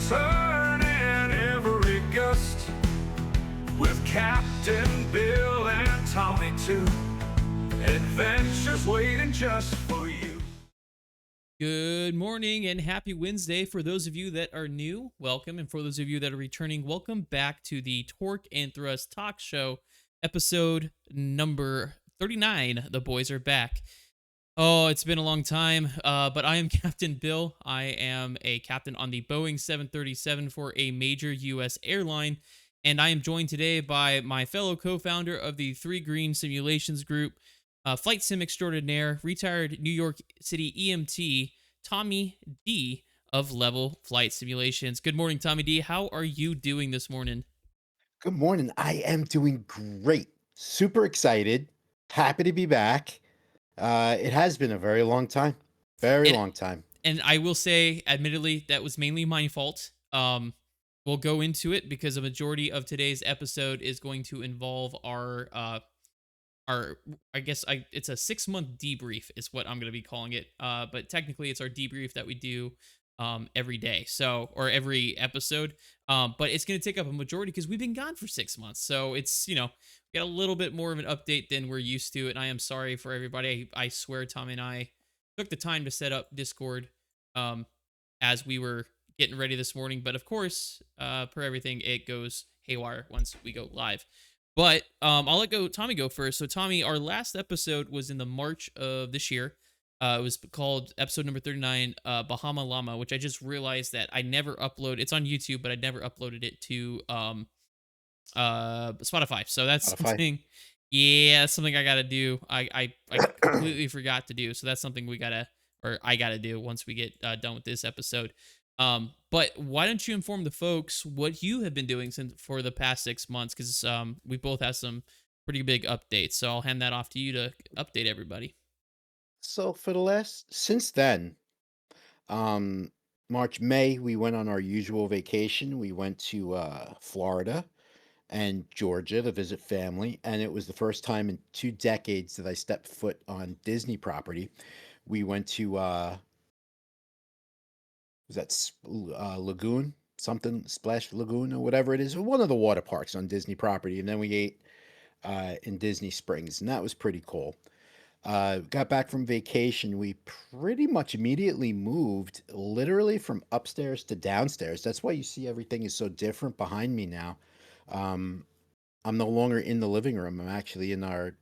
turn in every gust with Captain Bill and Tommy too. Adventures waiting just for you. Good morning and happy Wednesday. For those of you that are new, welcome. And for those of you that are returning, welcome back to the Torque and Thrust Talk Show, episode number 39. The boys are back. Oh, it's been a long time, but I am Captain Bill. I am a captain on the Boeing 737 for a major U.S. airline, and I am joined today by my fellow co-founder of the Three Green Simulations Group, flight sim extraordinaire, retired New York City EMT, Tommy D of Level Flight Simulations. Good morning, Tommy D. How are you doing this morning? Good morning. I am doing great. Super excited. Happy to be back. It has been a very long time. Very And long time. and I will say, admittedly, that was mainly my fault. We'll go into it because a majority of today's episode is going to involve our I guess it's a 6 month debrief is what I'm going to be calling it. But technically it's our debrief that we do every day, so, or every episode. But it's going to take up a majority because we've been gone for 6 months, so it's, get a little bit more of an update than we're used to. And I am sorry for everybody. I swear Tom and I took the time to set up Discord um as we were getting ready this morning, but of course, per everything, it goes haywire once we go live. But I'll let Tommy go first. So Tommy, our last episode was in the March of this year. It was called episode number 39, Bahama Llama, which I just realized that I never upload. It's on YouTube, but I never uploaded it to Spotify. So that's Spotify. something, yeah, something I gotta do. I completely forgot to do. So that's something we gotta, or I gotta do once we get done with this episode. But why don't you inform the folks what you have been doing since for the past 6 months? Because we both have some pretty big updates. So I'll hand that off to you to update everybody. So for the last since then, um, March, May, we went on our usual vacation. We went to Florida and Georgia to visit family, and it was the first time in 2 decades that I stepped foot on Disney property. We went to was that Lagoon, something Splash Lagoon or whatever it is, one of the water parks on Disney property, and then we ate in Disney Springs, and that was pretty cool. Got back from vacation. We pretty much immediately moved, literally from upstairs to downstairs. That's why you see everything is so different behind me now. Um, I'm no longer in the living room. I'm actually in our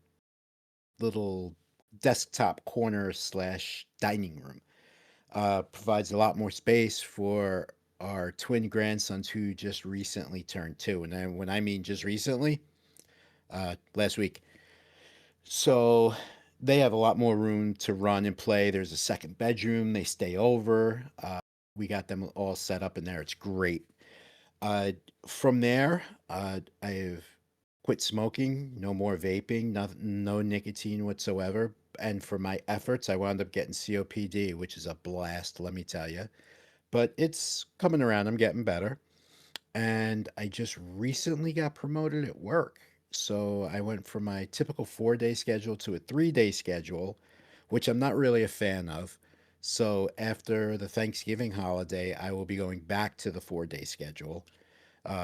little desktop corner slash dining room. Provides a lot more space for our twin grandsons who just recently turned 2. And then when I mean just recently, last week. So they have a lot more room to run and play. There's a second bedroom. They stay over. We got them all set up in there. It's great. Uh, from there, I've quit smoking. No more vaping. No nicotine whatsoever. And for my efforts, I wound up getting COPD, which is a blast, let me tell you. But it's coming around. I'm getting better. And I just recently got promoted at work. So I went from my typical 4 day schedule to a 3 day schedule, which I'm not really a fan of. So after the Thanksgiving holiday, I will be going back to the 4 day schedule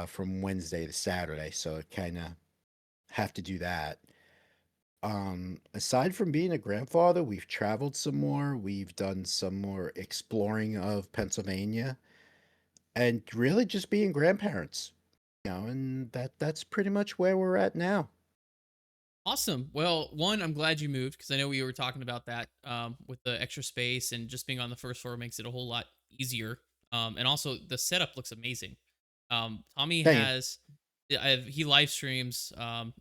from Wednesday to Saturday. So I kind of have to do that. Aside from being a grandfather, we've traveled some more. We've done some more exploring of Pennsylvania and really just being grandparents, and that's pretty much where we're at now. Awesome. Well, one, I'm glad you moved because I know we were talking about that with the extra space and just being on the first floor makes it a whole lot easier. And also the setup looks amazing. Tommy Thank you. has he live streams,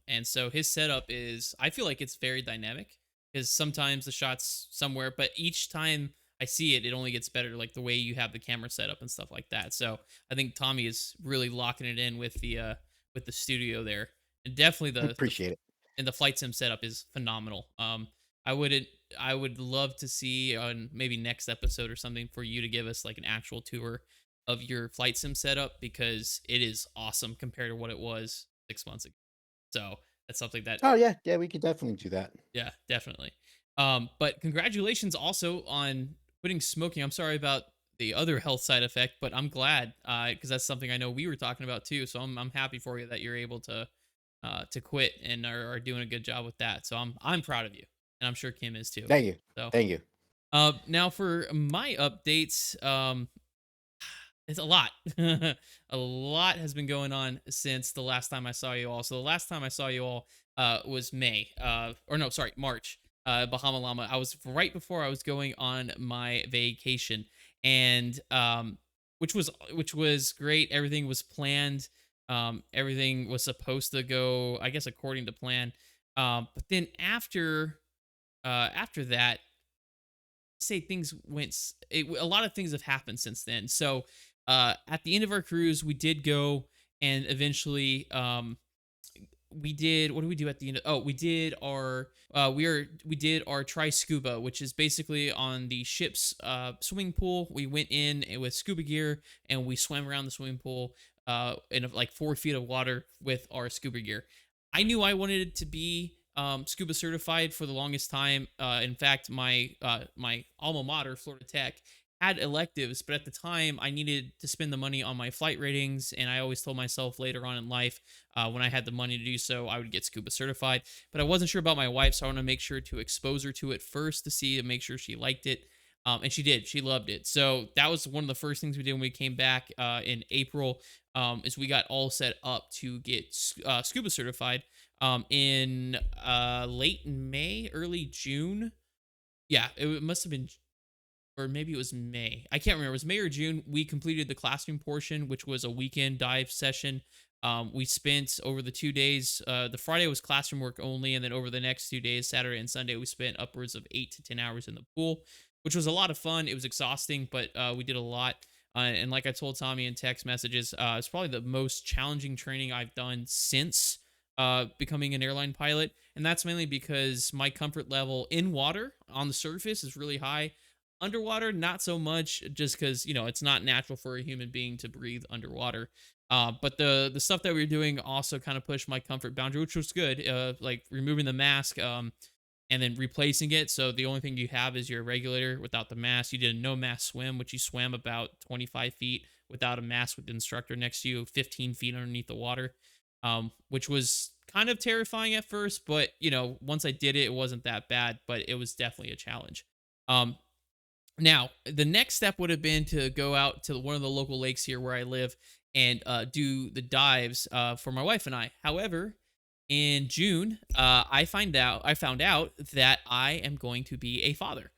and so his setup is, I feel like it's very dynamic because sometimes the shots somewhere, but each time I see it, it only gets better, like the way you have the camera set up and stuff like that. So I think Tommy is really locking it in with the studio there, and definitely I appreciate it. the flight sim setup is phenomenal. I would I would love to see on maybe next episode or something for you to give us like an actual tour of your flight sim setup because it is awesome compared to what it was 6 months ago. So that's something that, Oh yeah, yeah, we could definitely do that. yeah, definitely. But congratulations also on quitting smoking. I'm sorry about the other health side effect, but I'm glad because that's something I know we were talking about too. So I'm happy for you that you're able to quit and are doing a good job with that. So I'm proud of you, and I'm sure Kim is too. Thank you. So Thank you. now for my updates, it's a lot. A lot has been going on since the last time I saw you all. So the last time I saw you all was May, or no, sorry, March. Bahama Llama. I was right before I was going on my vacation, and which was great. Everything was planned. Everything was supposed to go, I guess, according to plan. But then after that, say things a lot of things have happened since then. So at the end of our cruise we did go and eventually we did, what did we do at the end we did our we did our tri scuba, which is basically on the ship's swimming pool. We went in with scuba gear and we swam around the swimming pool in like 4 feet of water with our scuba gear. I knew I wanted to be scuba certified for the longest time. In fact, my alma mater, Florida Tech, had electives, but at the time I needed to spend the money on my flight ratings, and I always told myself later on in life, when I had the money to do so, I would get scuba certified. But I wasn't sure about my wife, so I want to make sure to expose her to it first to see and make sure she liked it. And she did. She loved it. So that was one of the first things we did when we came back in April. Is we got all set up to get scuba certified in late May, early June. Yeah, it must have been, or maybe it was May. I can't remember. It was May or June. We completed the classroom portion, which was a weekend dive session. We spent over the 2 days. The Friday was classroom work only, and then over the next 2 days, Saturday and Sunday, we spent upwards of 8 to 10 hours in the pool, which was a lot of fun. It was exhausting, but we did a lot. And like I told Tommy in text messages, it's probably the most challenging training I've done since becoming an airline pilot. And that's mainly because my comfort level in water on the surface is really high. Underwater, not so much, just because it's not natural for a human being to breathe underwater. But the stuff that we were doing also kind of pushed my comfort boundary, which was good. Like removing the mask, and then replacing it. So the only thing you have is your regulator without the mask. You did a no mask swim, which you swam about 25 feet without a mask with the instructor next to you, 15 feet underneath the water, which was kind of terrifying at first. But, once I did it, it wasn't that bad, but it was definitely a challenge. Um, Now, the next step would have been to go out to one of the local lakes here where I live and do the dives for my wife and I. However, in June, I found out that I am going to be a father.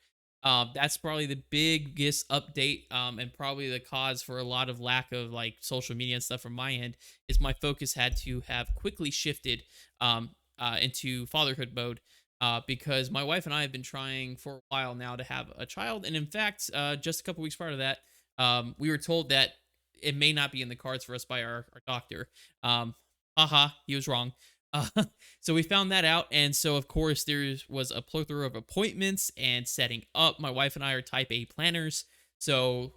That's probably the biggest update, and probably the cause for a lot of lack of like social media and stuff from my end. Is my focus had to have quickly shifted into fatherhood mode, because my wife and I have been trying for a while now to have a child, and in fact, just a couple weeks prior to that, we were told that it may not be in the cards for us by our doctor. Haha, he was wrong. Uh, so we found that out, and so of course there was a plethora of appointments and setting up. My wife and I are Type A planners, so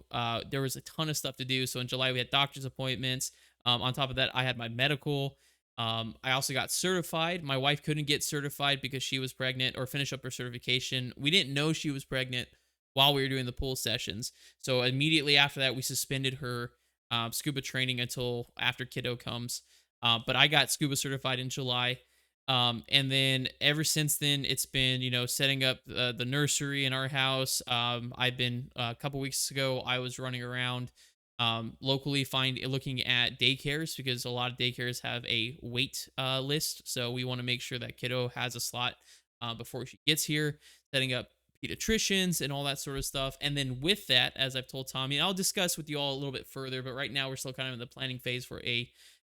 there was a ton of stuff to do. So in July we had doctor's appointments. On top of that, I had my medical. I also got certified. My wife couldn't get certified because she was pregnant or finish up her certification. We didn't know she was pregnant while we were doing the pool sessions. So immediately after that, we suspended her scuba training until after kiddo comes. But I got scuba certified in July. And then ever since then, it's been, setting up the nursery in our house. I've been, a couple weeks ago, I was running around locally looking at daycares, because a lot of daycares have a wait list. So we want to make sure that kiddo has a slot before she gets here, setting up pediatricians and all that sort of stuff. And then with that, as I've told Tommy, and I'll discuss with you all a little bit further, but right now we're still kind of in the planning phase for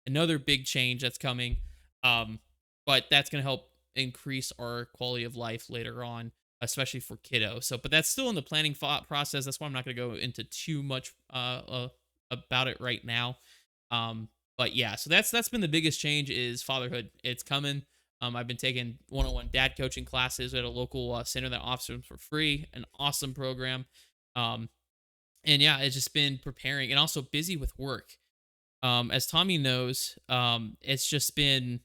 another big change that's coming. But that's going to help increase our quality of life later on, especially for kiddo. So, but that's still in the planning process. That's why I'm not going to go into too much about it right now. But yeah, so that's been the biggest change, is fatherhood. It's coming. I've been taking one-on-one dad coaching classes at a local center that offers them for free. An awesome program. And yeah, it's just been preparing, and also busy with work. As Tommy knows, it's just been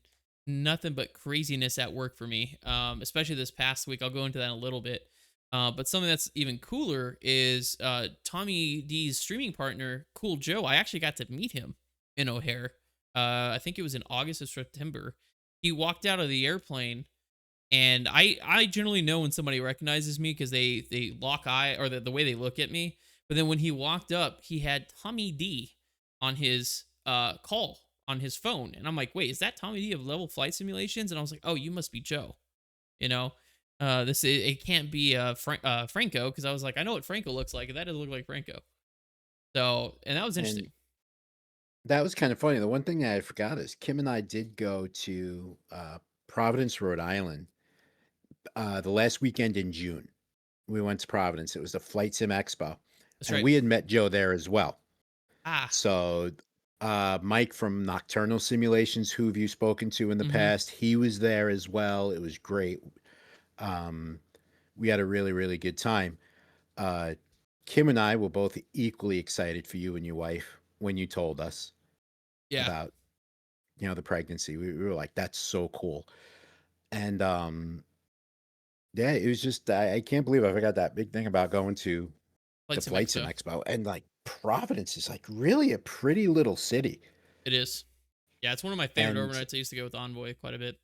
nothing but craziness at work for me. Especially this past week. I'll go into that in a little bit. But something that's even cooler is Tommy D's streaming partner, Cool Joe. I actually got to meet him in O'Hare. I think it was in August or September. He walked out of the airplane, and I generally know when somebody recognizes me because they lock eye, or the way they look at me. But then when he walked up, he had Tommy D on his call on his phone, and I'm like, wait, is that Tommy D of Level Flight Simulations? And I was like, oh, you must be Joe. You know, it can't be Franco, because I was like, I know what Franco looks like, and that doesn't look like Franco. So, and that was And interesting. that was kind of funny. The one thing that I forgot is Kim and I did go to Providence, Rhode Island, the last weekend in June. We went to Providence. It was the Flight Sim Expo, That's and right. we had met Joe there as well. Ah, So, Mike from Nocturnal Simulations, who have you spoken to in the mm-hmm. past? He was there as well. It was great. Um, we had a really, really good time. Uh, Kim and I were both equally excited for you and your wife when you told us Yeah. about, the pregnancy. We were like, that's so cool. And yeah, it was just I can't believe I forgot that big thing about going to the Flight Sim Flight Sim Expo. Expo. And like Providence is like really a pretty little city. It is. Yeah, it's one of my favorite And overnights. I used to go with Envoy quite a bit.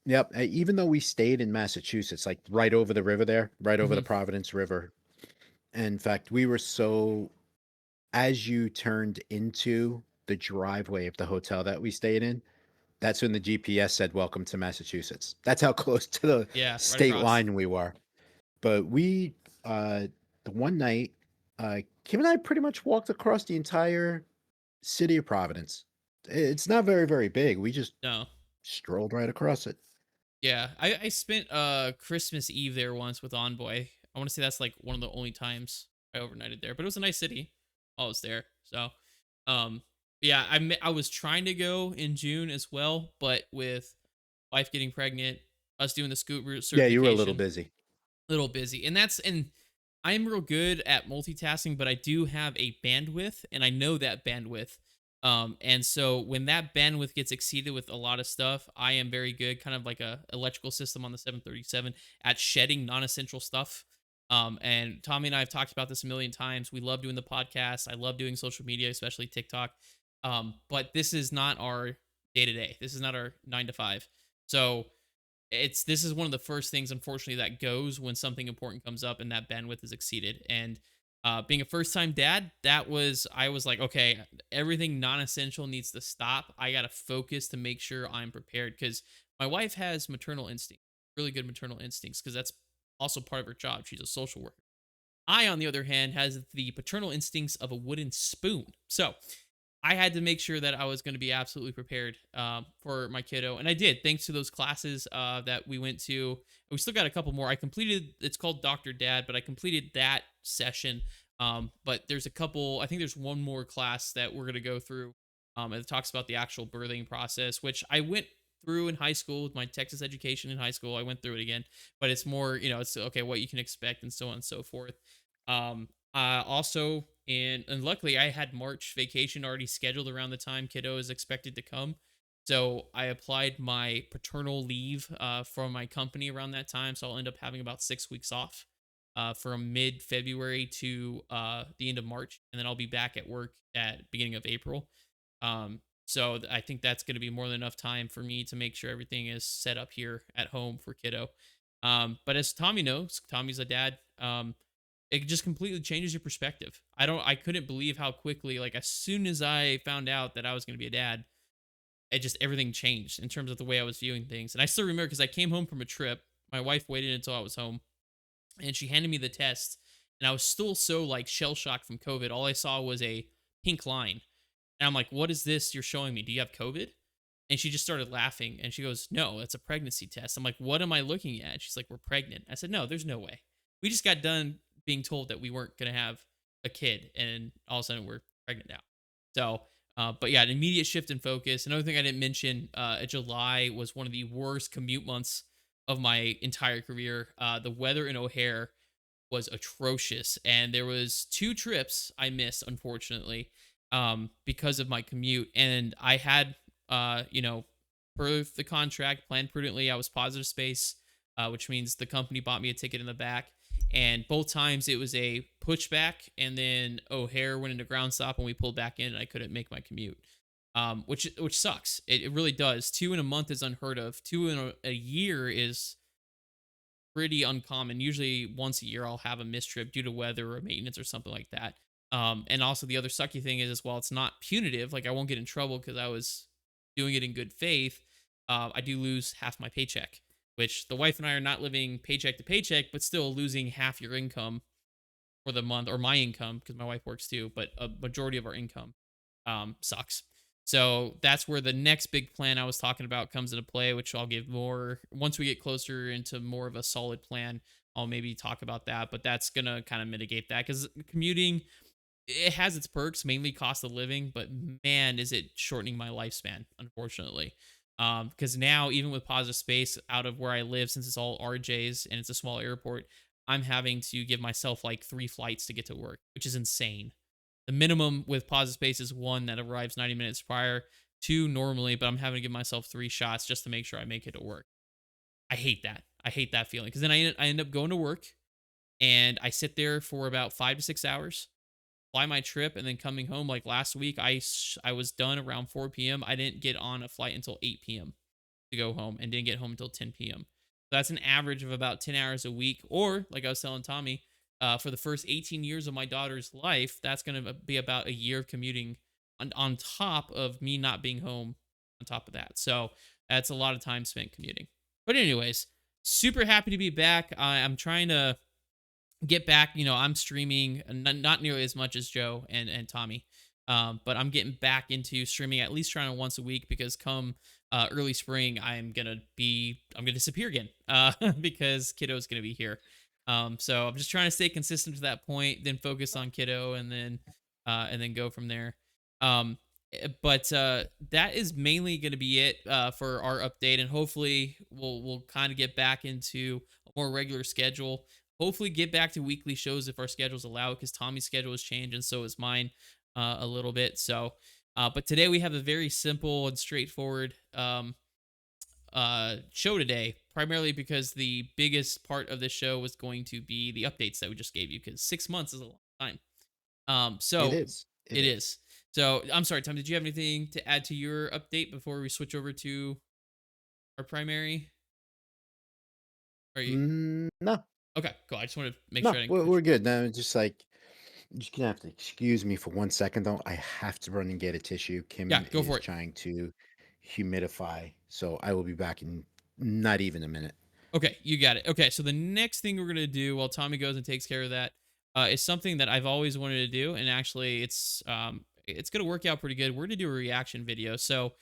yep, even though we stayed in Massachusetts, like right over the river there, right over the Mm-hmm. Providence River. In fact, we were so as you turned into the driveway of the hotel that we stayed in, that's when the GPS said, "Welcome to Massachusetts." That's how close to the Yeah, right state across. line we were. But the one night, Kim and I pretty much walked across the entire city of Providence. It's not very, very big. We just No. strolled right across it. Yeah, I spent Christmas Eve there once with Envoy. I want to say that's like one of the only times I overnighted there, but it was a nice city. I was there, so um, yeah, I was trying to go in June as well, but with wife getting pregnant, us doing the scoot route Yeah, you were a little certification, busy. little busy, and I'm real good at multitasking, but I do have a bandwidth, and I know that bandwidth. And so when that bandwidth gets exceeded with a lot of stuff, I am very good, kind of like a electrical system on the 737, at shedding non-essential stuff. And Tommy and I have talked about this a million times. We love doing the podcast. I love doing social media, especially TikTok. But this is not our day to day. This is not our 9 to 5. So this is one of the first things, unfortunately, that goes when something important comes up and that bandwidth is exceeded. And being a first time dad, I was like, okay, everything non-essential needs to stop. I gotta focus to make sure I'm prepared, because my wife has maternal instinct, really good maternal instincts, because that's also part of her job. She's a social worker. I, on the other hand, has the paternal instincts of a wooden spoon. So I had to make sure that I was going to be absolutely prepared for my kiddo, and I did, thanks to those classes that we went to. We still got a couple more. I completed. It's called Doctor Dad, but I completed that session. But there's a couple. I think there's one more class that we're going to go through. And it talks about the actual birthing process, which I went through in high school with my Texas education in high school. I went through it again, but it's more, it's okay, what you can expect and so on and so forth. Also, and luckily I had March vacation already scheduled around the time kiddo is expected to come. So I applied my paternal leave from my company around that time. So I'll end up having about 6 weeks off from mid February to the end of March, and then I'll be back at work at beginning of April. I think that's going to be more than enough time for me to make sure everything is set up here at home for kiddo. But as Tommy knows, Tommy's a dad. It just completely changes your perspective. I couldn't believe how quickly, like as soon as I found out that I was going to be a dad, it just everything changed in terms of the way I was viewing things. And I still remember because I came home from a trip. My wife waited until I was home, and she handed me the test, and I was still so like shell shocked from COVID. All I saw was a pink line, and I'm like, "What is this you're showing me? Do you have COVID?" And she just started laughing, and she goes, "No, that's a pregnancy test." I'm like, "What am I looking at?" She's like, "We're pregnant." I said, "No, there's no way. We just got done being told that we weren't going to have a kid, and all of a sudden we're pregnant now." So, but yeah, an immediate shift in focus. Another thing I didn't mention, July was one of the worst commute months of my entire career. The weather in O'Hare was atrocious, and there was 2 trips I missed, unfortunately, because of my commute. And I had, per the contract, planned prudently. I was positive space, which means the company bought me a ticket in the back. And both times it was a pushback, and then O'Hare went into ground stop, and we pulled back in, and I couldn't make my commute. Which sucks. It really does. Two in a month is unheard of. Two in a year is pretty uncommon. Usually once a year I'll have a missed trip due to weather or maintenance or something like that. And also the other sucky thing is as well, it's not punitive. Like I won't get in trouble because I was doing it in good faith. I do lose half my paycheck, which the wife and I are not living paycheck to paycheck, but still losing half your income for the month, or my income because my wife works too, but a majority of our income sucks. So that's where the next big plan I was talking about comes into play, which I'll give more once we get closer into more of a solid plan. I'll maybe talk about that, but that's gonna kind of mitigate that because commuting, it has its perks, mainly cost of living, but man, is it shortening my lifespan, unfortunately. Because now, even with positive space out of where I live, since it's all RJs and it's a small airport, I'm having to give myself like 3 flights to get to work, which is insane. The minimum with Positive Space is one that arrives 90 minutes prior, two normally, but I'm having to give myself 3 shots just to make sure I make it to work. I hate that. I hate that feeling because then I end up going to work and I sit there for about 5 to 6 hours, fly my trip, and then coming home. Like last week, I was done around 4 p.m. I didn't get on a flight until 8 p.m. to go home and didn't get home until 10 p.m. So that's an average of about 10 hours a week. Or, like I was telling Tommy, for the first 18 years of my daughter's life, that's going to be about a year of commuting on top of me not being home on top of that. So that's a lot of time spent commuting. But, anyways, super happy to be back. I'm trying to get back. I'm streaming not nearly as much as Joe and Tommy. But I'm getting back into streaming, at least trying to once a week, because come early spring, I'm gonna disappear again because Kiddo's gonna be here. So I'm just trying to stay consistent to that point, then focus on Kiddo, and then go from there. But that is mainly going to be it for our update, and hopefully we'll kind of get back into a more regular schedule. Hopefully, get back to weekly shows if our schedules allow, because Tommy's schedule has changed and so is mine a little bit. So, but today we have a very simple and straightforward show today, primarily because the biggest part of this show was going to be the updates that we just gave you, because 6 months is a long time. It So is. It it is. is. So I'm sorry, Tom. Did you have anything to add to your update before we switch over to our primary? Are you No, okay? Cool. I just want to make sure no, I didn't. we're good. No, just like you're just gonna have to excuse me for 1 second though. I have to run and get a tissue. Yeah, Kim go for is it. trying to humidify, so I will be back in not even a minute. Okay, you got it. Okay, so the next thing we're gonna do while Tommy goes and takes care of that is something that I've always wanted to do, and actually, it's gonna work out pretty good. We're gonna do a reaction video. So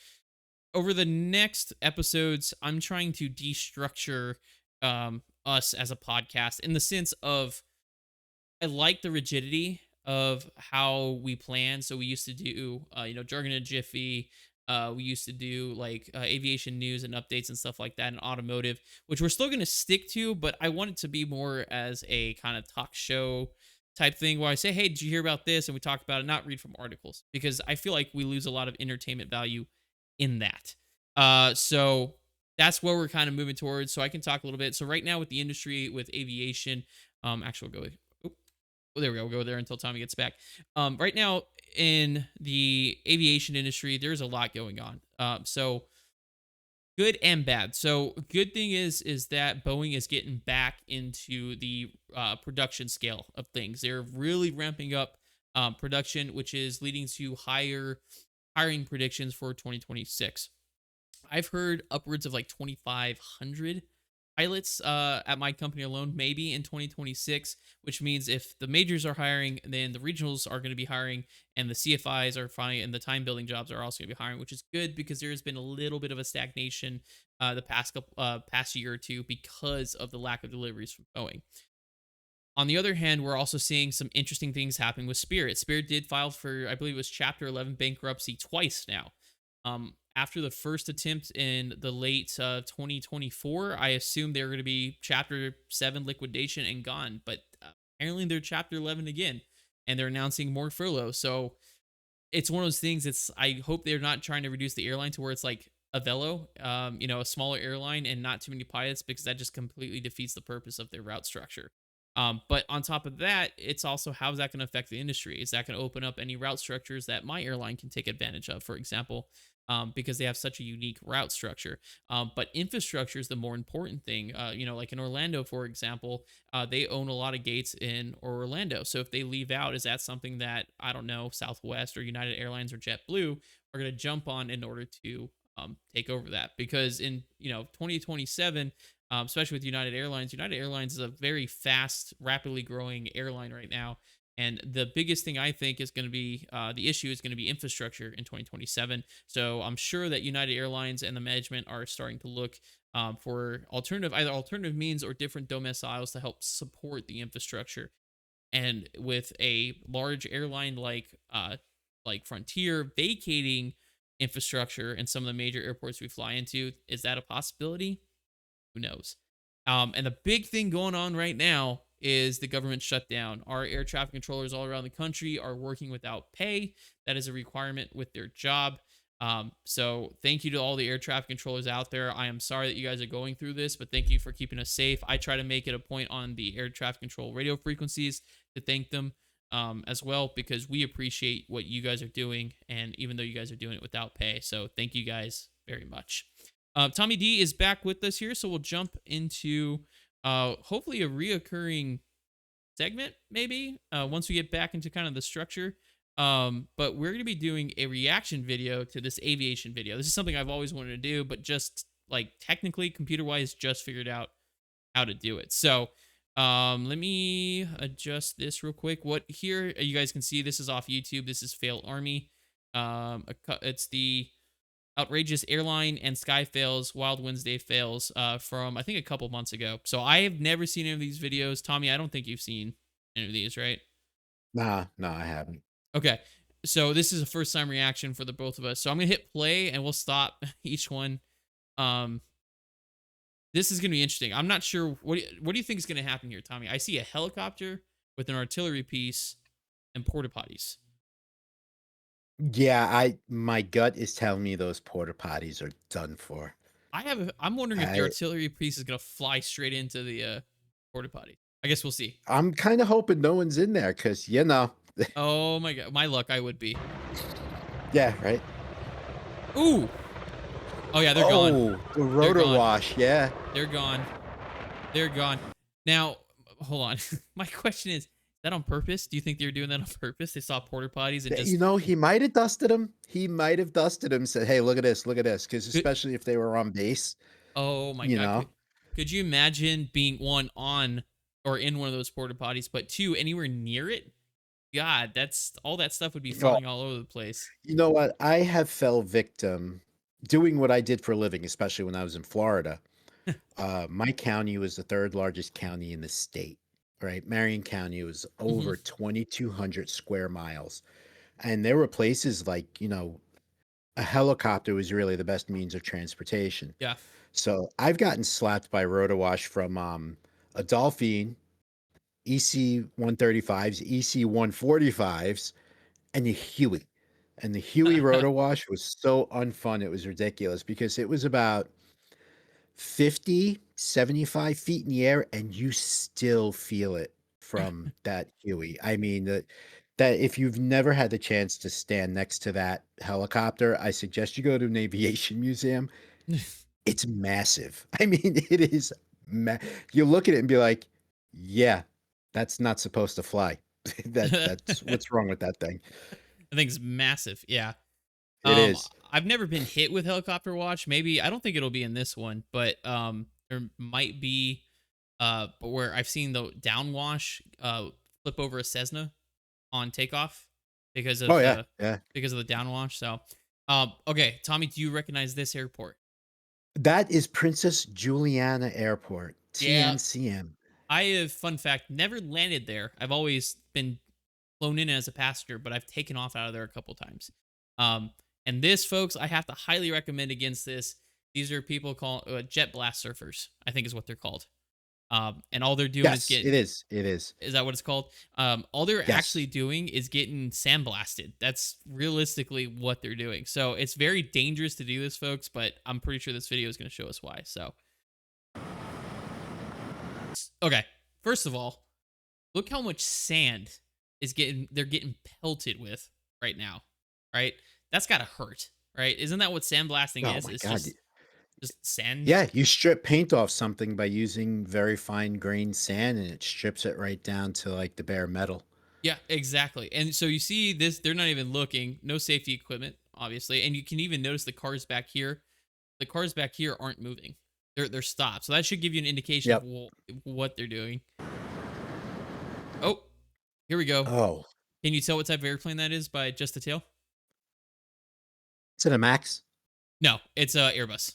over the next episodes, I'm trying to destructure us as a podcast in the sense of I like the rigidity of how we plan. So we used to do, Jargon and Jiffy. We used to do like aviation news and updates and stuff like that, and automotive, which we're still going to stick to. But I want it to be more as a kind of talk show type thing where I say, "Hey, did you hear about this?" and we talk about it, not read from articles, because I feel like we lose a lot of entertainment value in that. So that's where we're kind of moving towards. So I can talk a little bit. So right now with the industry, with aviation, actually we'll go. Well, there we go. We'll go there until Tommy gets back. Right now in the aviation industry, there's a lot going on. So good and bad. So good thing is that Boeing is getting back into the production scale of things. They're really ramping up production, which is leading to higher hiring predictions for 2026. I've heard upwards of like 2,500 pilots at my company alone, maybe in 2026, which means if the majors are hiring, then the regionals are going to be hiring, and the CFIs are finding, and the time building jobs are also going to be hiring, which is good because there has been a little bit of a stagnation the past year or two because of the lack of deliveries from Boeing. On the other hand, we're also seeing some interesting things happening with Spirit. Spirit did file for, I believe it was Chapter 11 bankruptcy twice now. After the first attempt in the late 2024, I assumed they were going to be Chapter 7 liquidation and gone, but apparently they're Chapter 11 again, and they're announcing more furlough. So it's one of those things. I hope they're not trying to reduce the airline to where it's like a Velo, a smaller airline and not too many pilots, because that just completely defeats the purpose of their route structure. But on top of that, it's also how is that going to affect the industry? Is that going to open up any route structures that my airline can take advantage of, for example, because they have such a unique route structure? But infrastructure is the more important thing. Like in Orlando, for example, they own a lot of gates in Orlando. So if they leave out, is that something that, I don't know, Southwest or United Airlines or JetBlue are going to jump on in order to take over that? Because in 2027, especially with United Airlines. United Airlines is a very fast, rapidly growing airline right now. And the biggest thing I think is going to be the issue is going to be infrastructure in 2027. So I'm sure that United Airlines and the management are starting to look for either alternative means or different domiciles to help support the infrastructure. And with a large airline like Frontier vacating infrastructure in some of the major airports we fly into, is that a possibility? Who knows? And the big thing going on right now is the government shutdown. Our air traffic controllers all around the country are working without pay. That is a requirement with their job. So thank you to all the air traffic controllers out there. I am sorry that you guys are going through this, but thank you for keeping us safe. I try to make it a point on the air traffic control radio frequencies to thank them as well, because we appreciate what you guys are doing. And even though you guys are doing it without pay. So thank you guys very much. Tommy D is back with us here, so we'll jump into hopefully a reoccurring segment, maybe once we get back into kind of the structure. But we're going to be doing a reaction video to this aviation video. This is something I've always wanted to do, but just like technically, computer wise, just figured out how to do it. So let me adjust this real quick. What here you guys can see, this is off YouTube. This is Fail Army. It's the Outrageous Airline and Sky Fails, Wild Wednesday Fails from, I think, a couple months ago. So I have never seen any of these videos. Tommy, I don't think you've seen any of these, right? Nah, no, I haven't. Okay. So this is a first time reaction for the both of us. So I'm going to hit play and we'll stop each one. Um, this is going to be interesting. I'm not sure. What do you think is going to happen here, Tommy? I see a helicopter with an artillery piece and porta potties. Yeah, my gut is telling me those porta potties are done for. I'm wondering if the I artillery piece is going to fly straight into the porta potty. I guess we'll see. I'm kind of hoping no one's in there because Oh my god, my luck, I would be. yeah, right. Ooh. Oh yeah, they're gone. Oh, the rotor gone. wash, yeah. They're gone. They're gone. Now, hold on. My question is that on purpose? Do you think they were doing that on purpose? They saw porta potties and just He might have dusted them. He might have dusted them. Said, "Hey, look at this, look at this." Because Could- especially if they were on base, oh my you god. know. Could you imagine being one on or in one of those porta potties, but two anywhere near it? God, that's all that stuff would be Well, flying all over the place. you know what? I have fell victim doing what I did for a living, especially when I was in Florida. My county was the third largest county in the state, right? Marion County was Mhm. over 2,200 square miles. And there were places like, a helicopter was really the best means of transportation. Yeah. So I've gotten slapped by rotowash from a Dolphin, EC-135s, EC-145s, and the Huey. And the Huey rotowash was so unfun. It was ridiculous because it was about 50, 75 feet in the air, and you still feel it from that Huey. I mean, that if you've never had the chance to stand next to that helicopter, I suggest you go to an aviation museum. It's massive. I mean, it is you look at it and be like, "Yeah, that's not supposed to fly." That's what's wrong with that thing. I think it's massive. Yeah. It is. I've never been hit with helicopter watch. Maybe I don't think it'll be in this one, but there might be where I've seen the downwash flip over a Cessna on takeoff because of Oh, yeah, yeah. because of the downwash. So okay, Tommy, do you recognize this airport? That is Princess Juliana Airport, Yeah. TNCM. I have, fun fact, never landed there. I've always been flown in as a passenger, but I've taken off out of there a couple times. And this, folks, I have to highly recommend against this. These are people called jet blast surfers, I think is what they're called. And all they're doing is Yes, it is. It is. is that what it's called? All they're Yes. actually doing is getting sandblasted. That's realistically what they're doing. So it's very dangerous to do this, folks, but I'm pretty sure this video is going to show us why. So, okay. First of all, Look how much sand they're getting pelted with right now, right? That's gotta hurt, right? Isn't that what sandblasting Oh is? my It's god. just sand. Yeah, you strip paint off something by using very fine grained sand and it strips it right down to like the bare metal. Yeah, exactly. And so you see this, they're not even looking, no safety equipment, obviously. And you can even notice the cars back here. The cars back here aren't moving. They're stopped. So that should give you an indication of Yep. what they're doing. Oh, here we go. Oh, Can you tell what type of airplane that is by just the tail? is it a Max? No, it's a Airbus.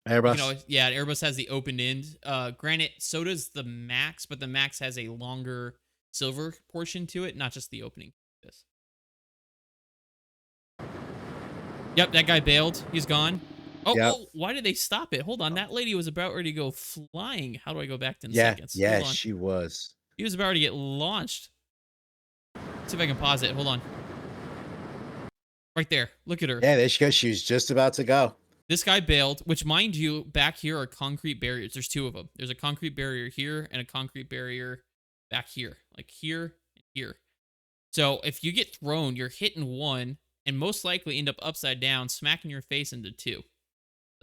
You know, Airbus? yeah, Airbus has the open end. Granted, so does the Max, but the Max has a longer silver portion to it, not just the opening. This. Yep, that guy bailed. He's gone. Oh, Yep. oh, why did they stop it? Hold on, that lady was about ready to go flying. How do I go back 10 Yeah, seconds? yeah, Hold on. she was. He was about to get launched. See if I can pause it. Hold on. Right there. Look at her. Yeah, there she goes. She was just about to go. This guy bailed, which, mind you, back here are concrete barriers. There's two of them. There's a concrete barrier here and a concrete barrier back here, like here and here. So if you get thrown, you're hitting one and most likely end up upside down, smacking your face into two.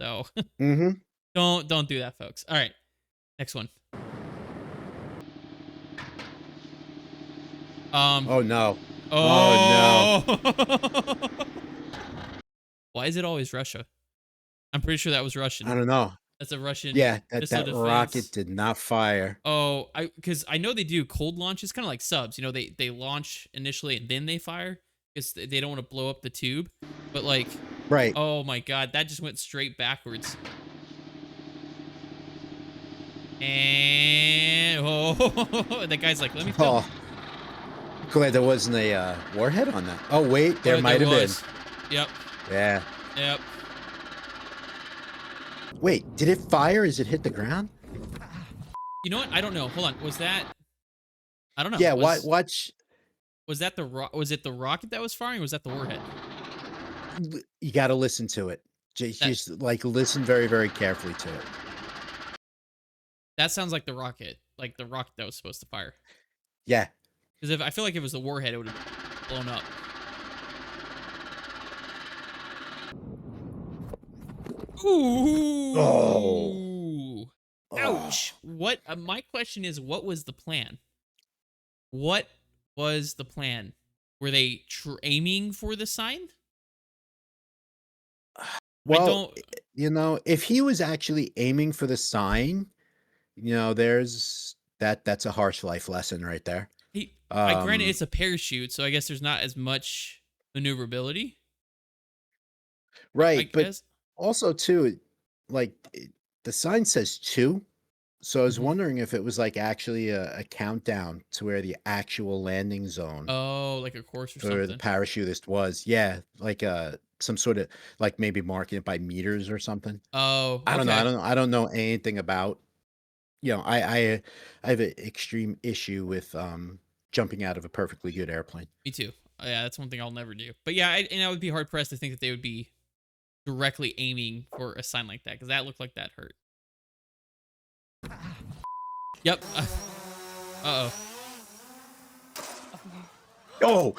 So Mm-hmm. don't do that, folks. All right, next one. Oh no. Oh, Why is it always Russia? I'm pretty sure that was Russian. I don't know. That's a Russian. Yeah, that, missile that defense. rocket did not fire. Oh, because I know they do cold launches, kind of like subs. You know, they launch initially and then they fire because they don't want to blow up the tube. But like, Right. oh my god, that just went straight backwards. And oh, that guy's like, let me. Film. Oh, glad there wasn't a warhead on that. Oh wait, there Oh, might have been. was. Yep. Yeah. Yep. Wait, did it fire as it hit the ground? You know what? I don't know. Hold on. Was that? I don't know. Yeah. Was that Was it the rocket that was firing? Or was that the warhead? You got to listen to it. Just like listen very, very carefully to it. That sounds like the rocket that was supposed to fire. Yeah. Because I feel like if it was the warhead, it would have blown up. Ooh. Oh. Ouch. What? My question is, what was the plan? What was the plan? Were they aiming for the sign? Well, you know, if he was actually aiming for the sign, you know, that's a harsh life lesson right there. Granted, it's a parachute, so I guess there's not as much maneuverability. Right, I but guess. also too, like the sign says two, so I was Mhm. wondering if it was like actually a countdown to where the actual landing zone Oh, like a course or for the something. parachutist was. Yeah, like some sort of like maybe marking it by meters or something. Oh, I don't know. okay. I don't know anything about. You know, I have an extreme issue with jumping out of a perfectly good airplane. Me too. Yeah, that's one thing I'll never do. But yeah, I would be hard pressed to think that they would be directly aiming for a sign like that because that looked like that hurt. Yep. Uh-oh. Oh,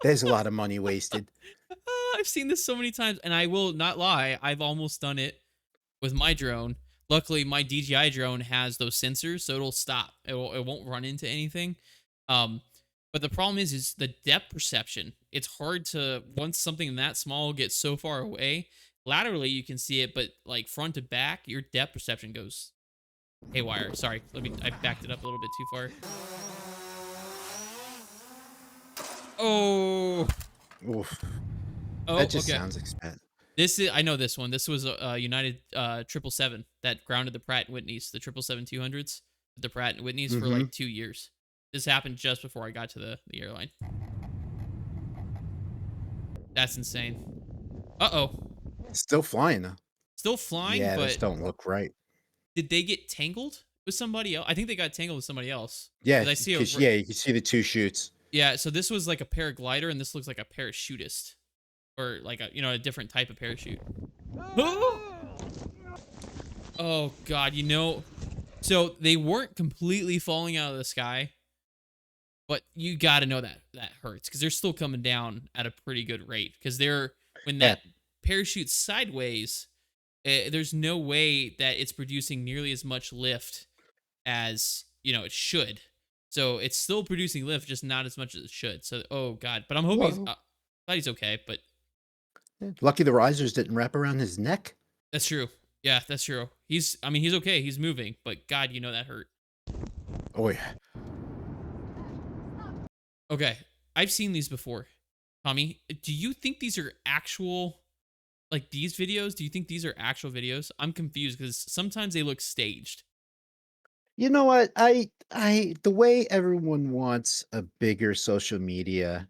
there's a lot of money wasted. I've seen this so many times, and I will not lie. I've almost done it with my drone. Luckily, my DJI drone has those sensors, so it'll stop. It won't run into anything. But the problem is the depth perception. It's hard to once something that small gets so far away. Laterally, you can see it, but like front to back, your depth perception goes haywire. Sorry, I backed it up a little bit too far. Oh. Oof. Oh, That just okay. sounds expensive. I know this one. This was a United 777 that grounded the Pratt & Whitneys, the 777-200s, the Pratt & Whitneys for like 2 years. This happened just before I got to the airline. That's insane. Uh-oh. Still flying though. Still flying, Yeah, but those don't look right. did they get tangled with somebody else? I think they got tangled with somebody else. Yeah, 'Cause I see because yeah, you can see the two chutes. Yeah, so this was like a paraglider, and this looks like a parachutist. Or like a different type of parachute. Oh god, So they weren't completely falling out of the sky, but you got to know that that hurts because they're still coming down at a pretty good rate. Because they're when Yeah. that parachutes sideways, there's no way that it's producing nearly as much lift as it should. So it's still producing lift, just not as much as it should. So oh god, but I'm hoping Whoa. glad he's okay. But Lucky the risers didn't wrap around his neck. that's true. Yeah, that's true. I mean, he's okay. He's moving, but God, that hurt. Oh yeah. Okay, I've seen these before. Tommy, do you think these are actual, like these videos? Do you think these are actual videos? I'm confused because sometimes they look staged. You know what? I the way everyone wants a bigger social media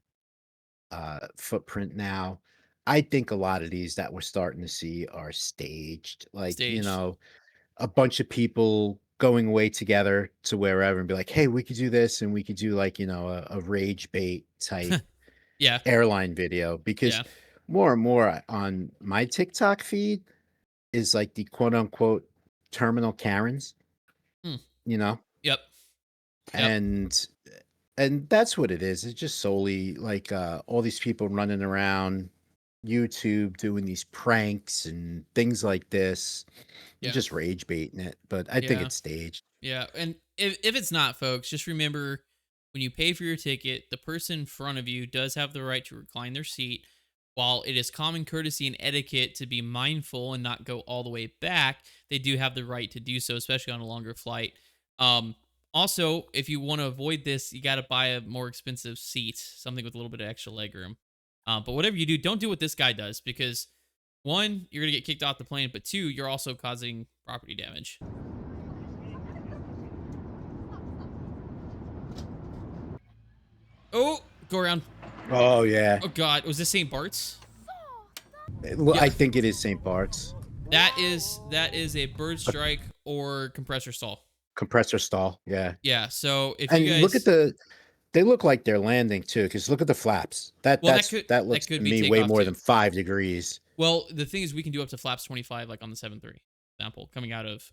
footprint now, I think a lot of these that we're starting to see are staged. Like, Staged. a bunch of people going away together to wherever and be like, "Hey, we could do this and we could do like, a rage bait type Yeah, airline video." Because yeah. more and more on my TikTok feed is like the quote unquote terminal Karens, Hmm. you know? Yep. Yep. And that's what it is. It's just solely like all these people running around YouTube doing these pranks and things like this, and Yeah. just rage baiting it. But I think Yeah. it's staged. Yeah. And if it's not, folks, just remember when you pay for your ticket, the person in front of you does have the right to recline their seat. While it is common courtesy and etiquette to be mindful and not go all the way back, they do have the right to do so, especially on a longer flight. Also, if you want to avoid this, you got to buy a more expensive seat, something with a little bit of extra legroom. But whatever you do, don't do what this guy does because one, you're gonna get kicked off the plane, but two, you're also causing property damage. Oh, go around. Oh yeah. Oh God, was this St. Bart's? Well, Yeah. I think it is St. Bart's. That is a bird strike or compressor stall. Compressor stall. Yeah. Yeah. So if And you guys look at they look like they're landing too, because look at the flaps. well, That looks to could be me way takeoff more too. than 5 degrees. Well, the thing is, we can do up to flaps 25, like on the 730 example, coming out of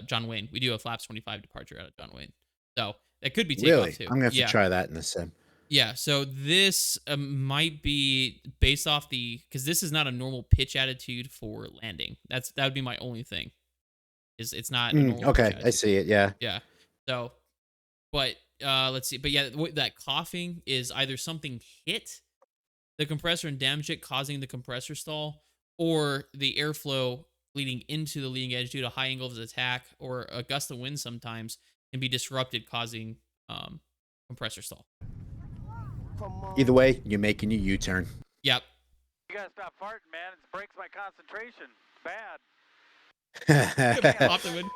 John Wayne. We do a flaps 25 departure out of John Wayne, so that could be takeoff Really? too. I'm gonna have Yeah. to try that in the sim. Yeah, so this might be based off because this is not a normal pitch attitude for landing. That would be my only thing. Is it's not a normal pitch Okay, I attitude. see it. Yeah. Yeah. So, but let's see. But yeah, that coughing is either something hit the compressor and damage it, causing the compressor stall, or the airflow leading into the leading edge due to high angle of attack or a gust of wind sometimes can be disrupted, causing compressor stall. Either way, you're making your U-turn. Yep. You gotta stop farting, man. It breaks my concentration. It's bad. Off the wind.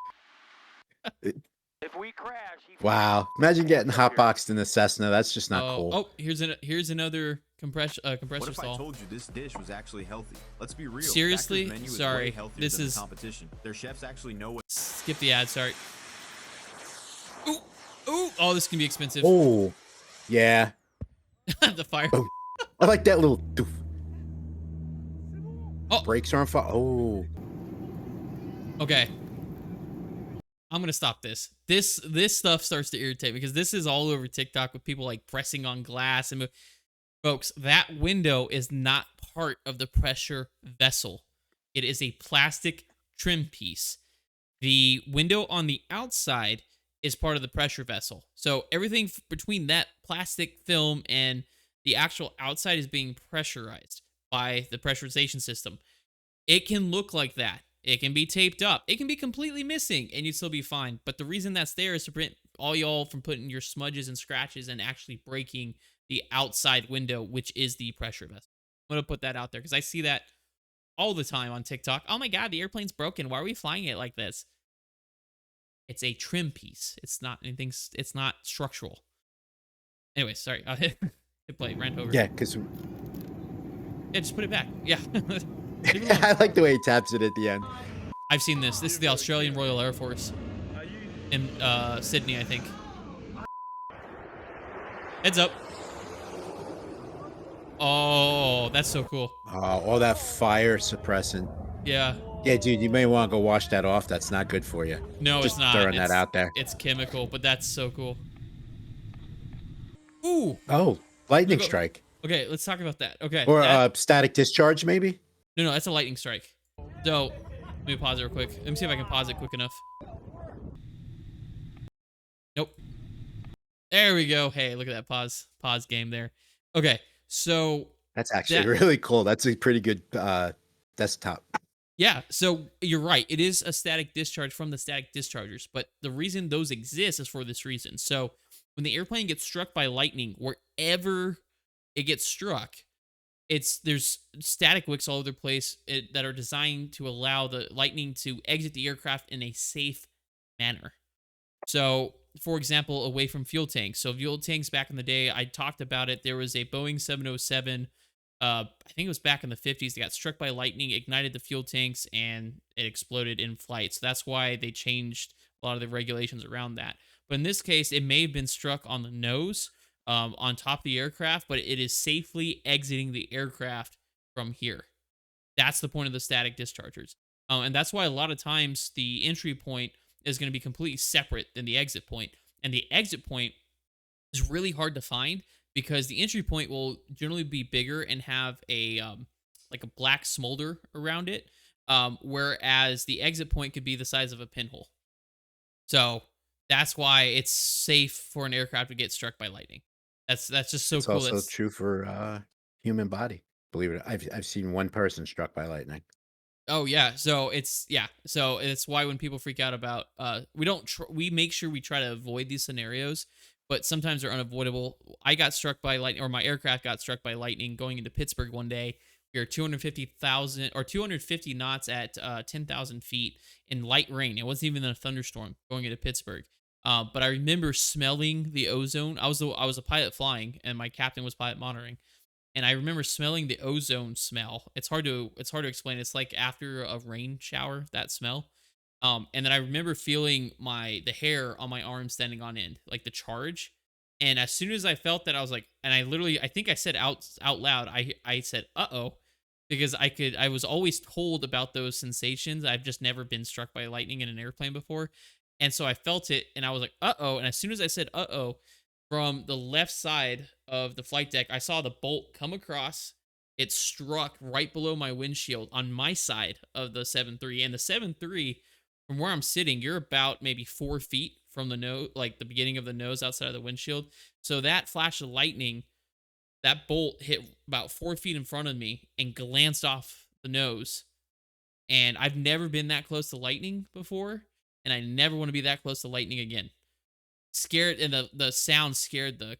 If we crash, Wow. Imagine getting hotboxed in the Cessna. That's just not cool. Oh, here's another compressor What if I stall. told you this dish was actually healthy? Let's be real. Seriously? Factor's menu is Sorry, way healthier this than is- the competition. Their chefs actually know what. Skip the ad. Sorry. Ooh, ooh. Oh, this can be expensive. Oh, yeah. The fire. Boom. I like that little doof. Oh. Brakes are on fire. Oh. Okay. I'm gonna stop this. This stuff starts to irritate me because this is all over TikTok with people like pressing on glass and folks, that window is not part of the pressure vessel. It is a plastic trim piece. The window on the outside is part of the pressure vessel. So everything between that plastic film and the actual outside is being pressurized by the pressurization system. It can look like that. It can be taped up. It can be completely missing and you'd still be fine. But the reason that's there is to prevent all y'all from putting your smudges and scratches and actually breaking the outside window, which is the pressure vessel. I'm going to put that out there because I see that all the time on TikTok. Oh my God, the airplane's broken. Why are we flying it like this? It's a trim piece. It's not anything. It's not structural. Anyway, sorry. I'll hit play. Rant over. Yeah, because Yeah, just put it back. Yeah. Leave it alone. I like the way he taps it at the end. I've seen this. This is the Australian Royal Air Force in Sydney, I think. Heads up. Oh, that's so cool. Oh, all that fire suppressant. Yeah. Yeah, dude, you may want to go wash that off. That's not good for you. No, Just it's not. throwing that out there. It's chemical, but that's so cool. Ooh. Oh, lightning Look, strike. Okay, let's talk about that. Okay. Or that- static discharge, maybe? No, that's a lightning strike. So, let me pause it real quick. Let me see if I can pause it quick enough. Nope. There we go. Hey, look at that pause game there. Okay, so That's actually that- really cool. That's a pretty good desktop. yeah, so you're right. It is a static discharge from the static dischargers, but the reason those exist is for this reason. So when the airplane gets struck by lightning, wherever it gets struck, there's static wicks all over the place that are designed to allow the lightning to exit the aircraft in a safe manner. So, for example, away from fuel tanks. So fuel tanks back in the day, I talked about it. There was a Boeing 707. I think it was back in the 50s. They got struck by lightning, ignited the fuel tanks, and it exploded in flight. So that's why they changed a lot of the regulations around that. But in this case, it may have been struck on the nose, on top of the aircraft, but it is safely exiting the aircraft from here. That's the point of the static dischargers. And that's why a lot of times the entry point is going to be completely separate than the exit point. And the exit point is really hard to find because the entry point will generally be bigger and have a like a black smolder around it, whereas the exit point could be the size of a pinhole. So that's why it's safe for an aircraft to get struck by lightning. That's just so It's cool. also true for human body. Believe it. I've seen one person struck by lightning. Oh yeah, so it's why when people freak out about we make sure we try to avoid these scenarios, but sometimes they're unavoidable. I got struck by lightning, or my aircraft got struck by lightning going into Pittsburgh one day. We were 250 knots at 10,000 feet in light rain. It wasn't even a thunderstorm going into Pittsburgh. But I remember smelling the ozone. I was a pilot flying, and my captain was pilot monitoring. And I remember smelling the ozone smell. It's hard to explain. It's like after a rain shower, that smell. And then I remember feeling the hair on my arm standing on end, like the charge. And as soon as I felt that, I was like, and I think I said out loud, I said, "Uh-oh," because I was always told about those sensations. I've just never been struck by lightning in an airplane before. And so I felt it, and I was like, "Uh-oh." And as soon as I said, "Uh-oh," from the left side of the flight deck, I saw the bolt come across. It struck right below my windshield on my side of the 7.3. And the 7.3, from where I'm sitting, you're about maybe 4 feet from the nose, like the beginning of the nose outside of the windshield. So that flash of lightning, that bolt hit about 4 feet in front of me and glanced off the nose. And I've never been that close to lightning before, and I never want to be that close to lightning again. Scared, and the sound scared the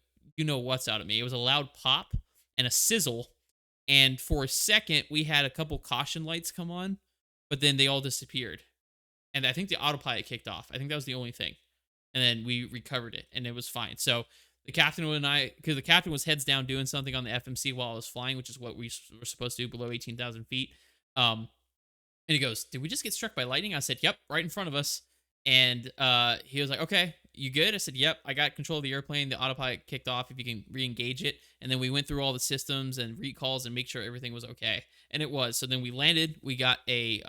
what's out of me. It was a loud pop and a sizzle, and for a second we had a couple caution lights come on, but then they all disappeared, and I think the autopilot kicked off. I think that was the only thing, and then we recovered it, and it was fine. So the captain and I, because the captain was heads down doing something on the FMC while I was flying, which is what we were supposed to do below 18,000 feet. And he goes, "Did we just get struck by lightning?" I said, "Yep, right in front of us." And he was like, "Okay, you good?" I said, "Yep, I got control of the airplane. The autopilot kicked off if you can re-engage it." And then we went through all the systems and recalls and make sure everything was okay. And it was. So then we landed. We got a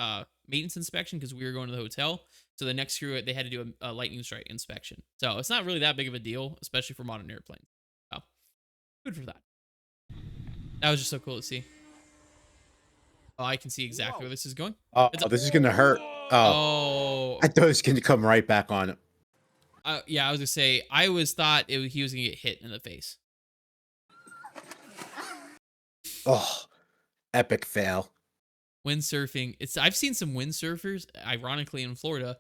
maintenance inspection because we were going to the hotel. So the next crew, they had to do a lightning strike inspection. So it's not really that big of a deal, especially for modern airplanes. So good for that. That was just so cool to see. Oh, I can see exactly where this is going. Oh, It's a- this is gonna hurt. Oh, Oh, I thought it was gonna come right back on it. yeah, I was gonna say, I always thought he was gonna get hit in the face. Oh, epic fail. Windsurfing. I've seen some windsurfers, ironically in Florida,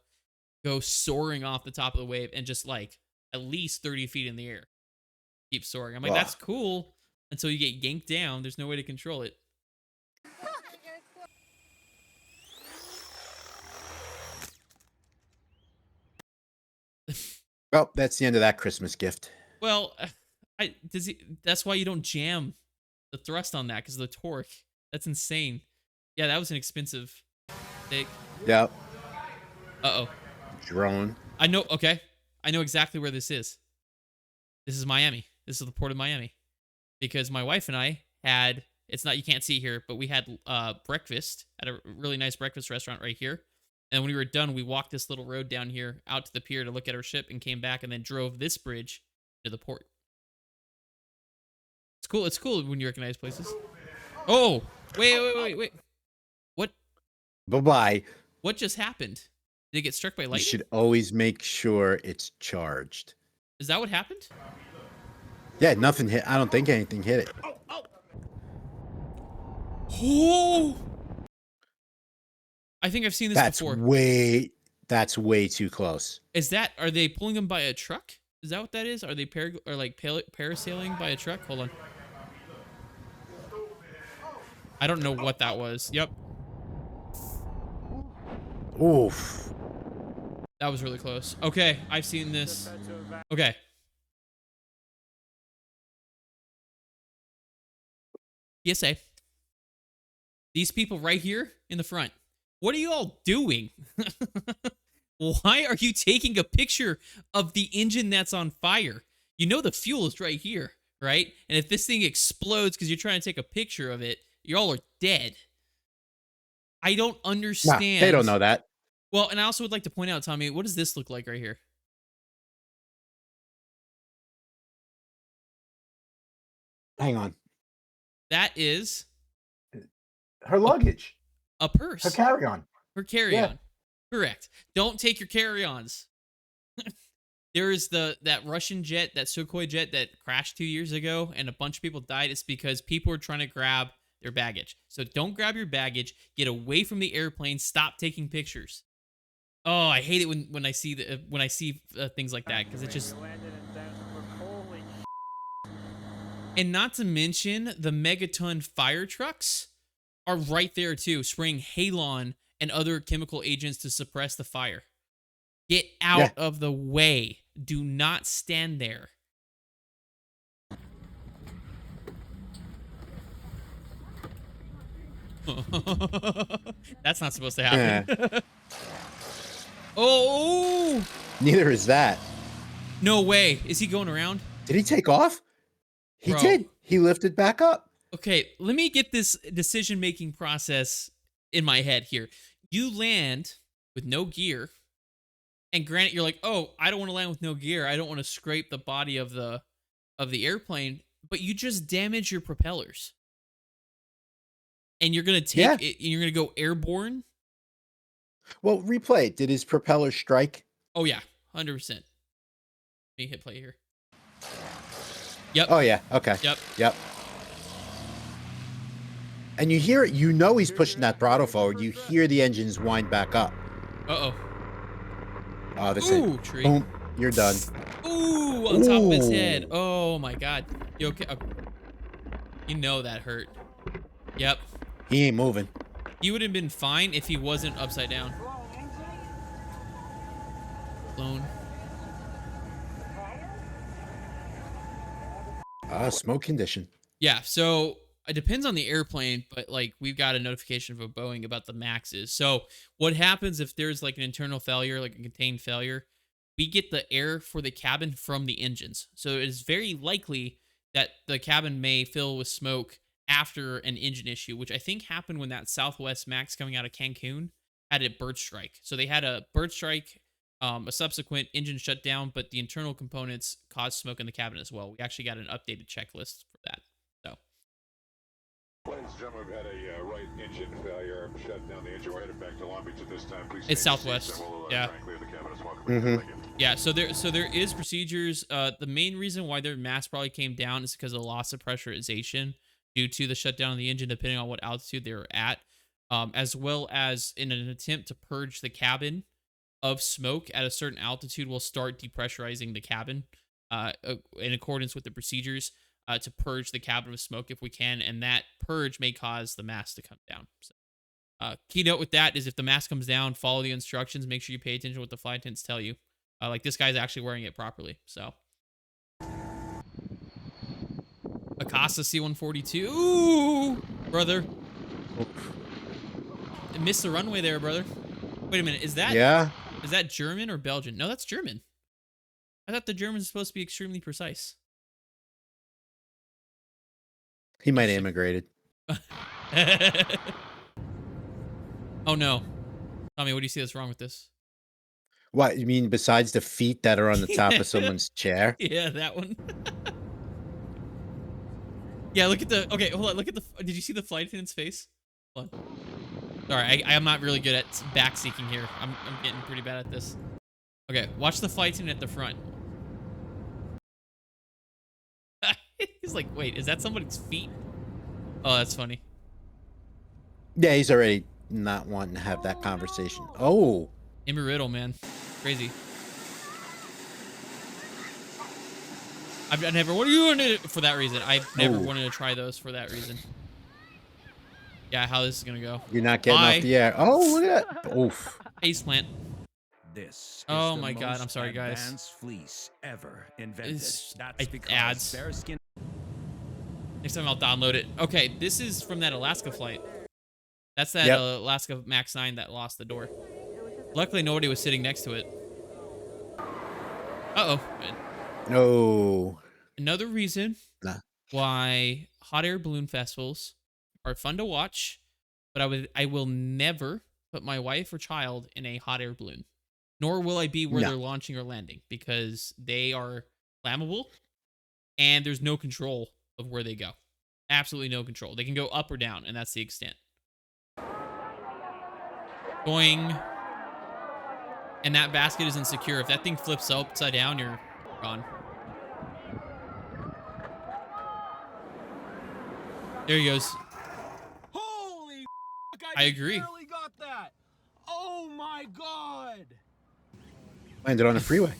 go soaring off the top of the wave and just like at least 30 feet in the air. Keep soaring. I'm like, Ugh. that's cool until you get yanked down. There's no way to control it. Well, that's the end of that Christmas gift. Well, that's why you don't jam the thrust on that, because of the torque. That's insane. Yeah, that was an expensive thing. Yep. Uh-oh. Drone. I know, okay. I know exactly where this is. This is Miami. This is the port of Miami. Because my wife and I had It's not, you can't see here, but we had breakfast at a really nice breakfast restaurant right here. And when we were done, we walked this little road down here out to the pier to look at our ship and came back and then drove this bridge to the port. It's cool. It's cool when you recognize places. Oh, wait. What? Bye-bye. What just happened? Did it get struck by You lightning? should always make sure it's charged. Is that what happened? Yeah, nothing hit. I don't think anything hit it. Oh! I think I've seen this before. That's way too close. Is that, are they pulling them by a truck? Is that what that is? Are they parasailing by a truck? Hold on. I don't know what that was. Yep. Oof. That was really close. Okay, I've seen this. Okay. PSA. These people right here in the front. What are you all doing? Why are you taking a picture of the engine that's on fire? You know the fuel is right here, right? And if this thing explodes because you're trying to take a picture of it, y'all are dead. I don't Nah, understand. they don't know that. Well, and I also would like to point out, Tommy, what does this look like right here? Hang on. That is Her luggage. a purse. Her carry-on. Her carry-on. Correct. Don't take your carry-ons. There is that Russian jet, that Sukhoi jet that crashed 2 years ago, and a bunch of people died. It's because people were trying to grab their baggage. So don't grab your baggage. Get away from the airplane. Stop taking pictures. Oh, I hate it when I see things like that because it just. And not to mention the megaton fire trucks are right there too, spraying halon and other chemical agents to suppress the fire. Get out of the way. Do not stand there. That's not supposed to happen. Oh! Neither is that. No way. Is he going around? Did he take off? He Bro. did. He lifted back up. Okay, let me get this decision-making process in my head here. You land with no gear, and granted, you're like, oh, I don't want to land with no gear. I don't want to scrape the body of the airplane, but you just damage your propellers. And you're going to take it, you're going to go airborne? Well, replay. Did his propeller strike? Oh, yeah, 100%. Let me hit play here. Yep. Oh, yeah. Okay. Yep. And you hear it. You know he's pushing that throttle forward. You hear the engines wind back up. Uh-oh. Oh, that's Ooh, it. tree. Boom. You're done. Ooh, on top of his head. Ooh. Oh, my God. You okay? You know that hurt. Yep. He ain't moving. He would have been fine if he wasn't upside down. Blown. Smoke condition. Yeah, so it depends on the airplane, but like we've got a notification from Boeing about the Maxes. So what happens if there's like an internal failure, like a contained failure? We get the air for the cabin from the engines. So it is very likely that the cabin may fill with smoke after an engine issue, which I think happened when that Southwest Max coming out of Cancun had a bird strike. So they had a bird strike, a subsequent engine shutdown, but the internal components caused smoke in the cabin as well. We actually got an updated checklist for that. So, Ladies and gentlemen, we've had a right engine failure. Shut down the engine. We're headed back to Long Beach at this time. Please it's stay in your Southwest. seats and we'll, Yeah. try and clear the cabin as well. Mhm. Thank you. Yeah, so there is procedures. The main reason why their mass probably came down is because of loss of pressurization due to the shutdown of the engine, depending on what altitude they were at, as well as in an attempt to purge the cabin of smoke at a certain altitude, we'll start depressurizing the cabin in accordance with the procedures to purge the cabin of smoke if we can, and that purge may cause the mass to come down. So, keynote with that is if the mask comes down, follow the instructions. Make sure you pay attention to what the flight attendants tell you. Like this guy's actually wearing it properly. So, Akasa C-142. Ooh, brother. I missed the runway there, brother. Wait a minute. Is that German or Belgian? No, that's German. I thought the Germans are supposed to be extremely precise. He might have immigrated. Oh no, Tommy, what do you see that's wrong with this? What you mean besides the feet that are on the top of someone's chair? Yeah, that one. Yeah, look at the. Okay, hold on. Look at the. Did you see the flight attendant's face? Hold on. Sorry, I'm not really good at back seeking here. I'm getting pretty bad at this. Okay, watch the flight attendant at the front. He's like, wait, is that somebody's feet? Oh, that's funny. Yeah, he's already not wanting to have that conversation. Oh, Embry Riddle, man, crazy. I've never. What are you doing for that reason? I've never Oh. wanted to try those for that reason. Yeah, how this is gonna go? you're not getting Bye. off the air. Oh, look at that. Oof. Face plant. This Oh is the my God, most I'm sorry, guys. advanced fleece ever invented. It's- That's because ads. bearskin Next time I'll download it. Okay, this is from that Alaska flight. That's that Yep. Alaska Max 9 that lost the door. Luckily, nobody was sitting next to it. Uh-oh. No. Another reason Nah. why hot air balloon festivals are fun to watch, but I will never put my wife or child in a hot air balloon. Nor will I be where No. they're launching or landing because they are flammable and there's no control of where they go. Absolutely no control. They can go up or down, and that's the extent. Going. And that basket is insecure. If that thing flips upside down, you're gone. There he goes. Holy I agree. barely got that. Oh my god. Landed on the freeway.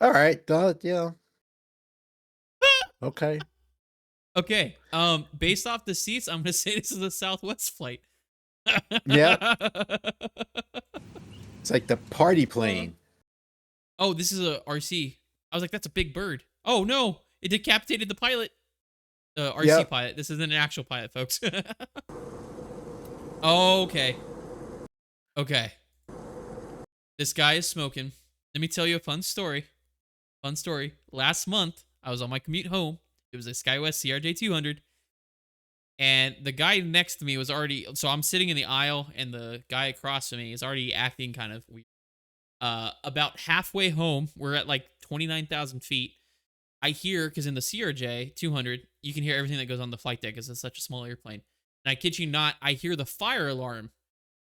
All right. Yeah. Okay. Okay. Based off the seats, I'm gonna say this is a Southwest flight. Yeah. It's like the party plane. Oh, this is a RC. I was like, that's a big bird. Oh no, it decapitated the pilot. The RC Yep. pilot. This isn't an actual pilot, folks. Okay. Okay. This guy is smoking. Let me tell you a fun story. Fun story. Last month, I was on my commute home. It was a SkyWest CRJ 200. And the guy next to me was already, so I'm sitting in the aisle, and the guy across from me is already acting kind of weird. About halfway home, we're at like 29,000 feet. I hear, because in the CRJ 200, you can hear everything that goes on the flight deck because it's such a small airplane. And I kid you not, I hear the fire alarm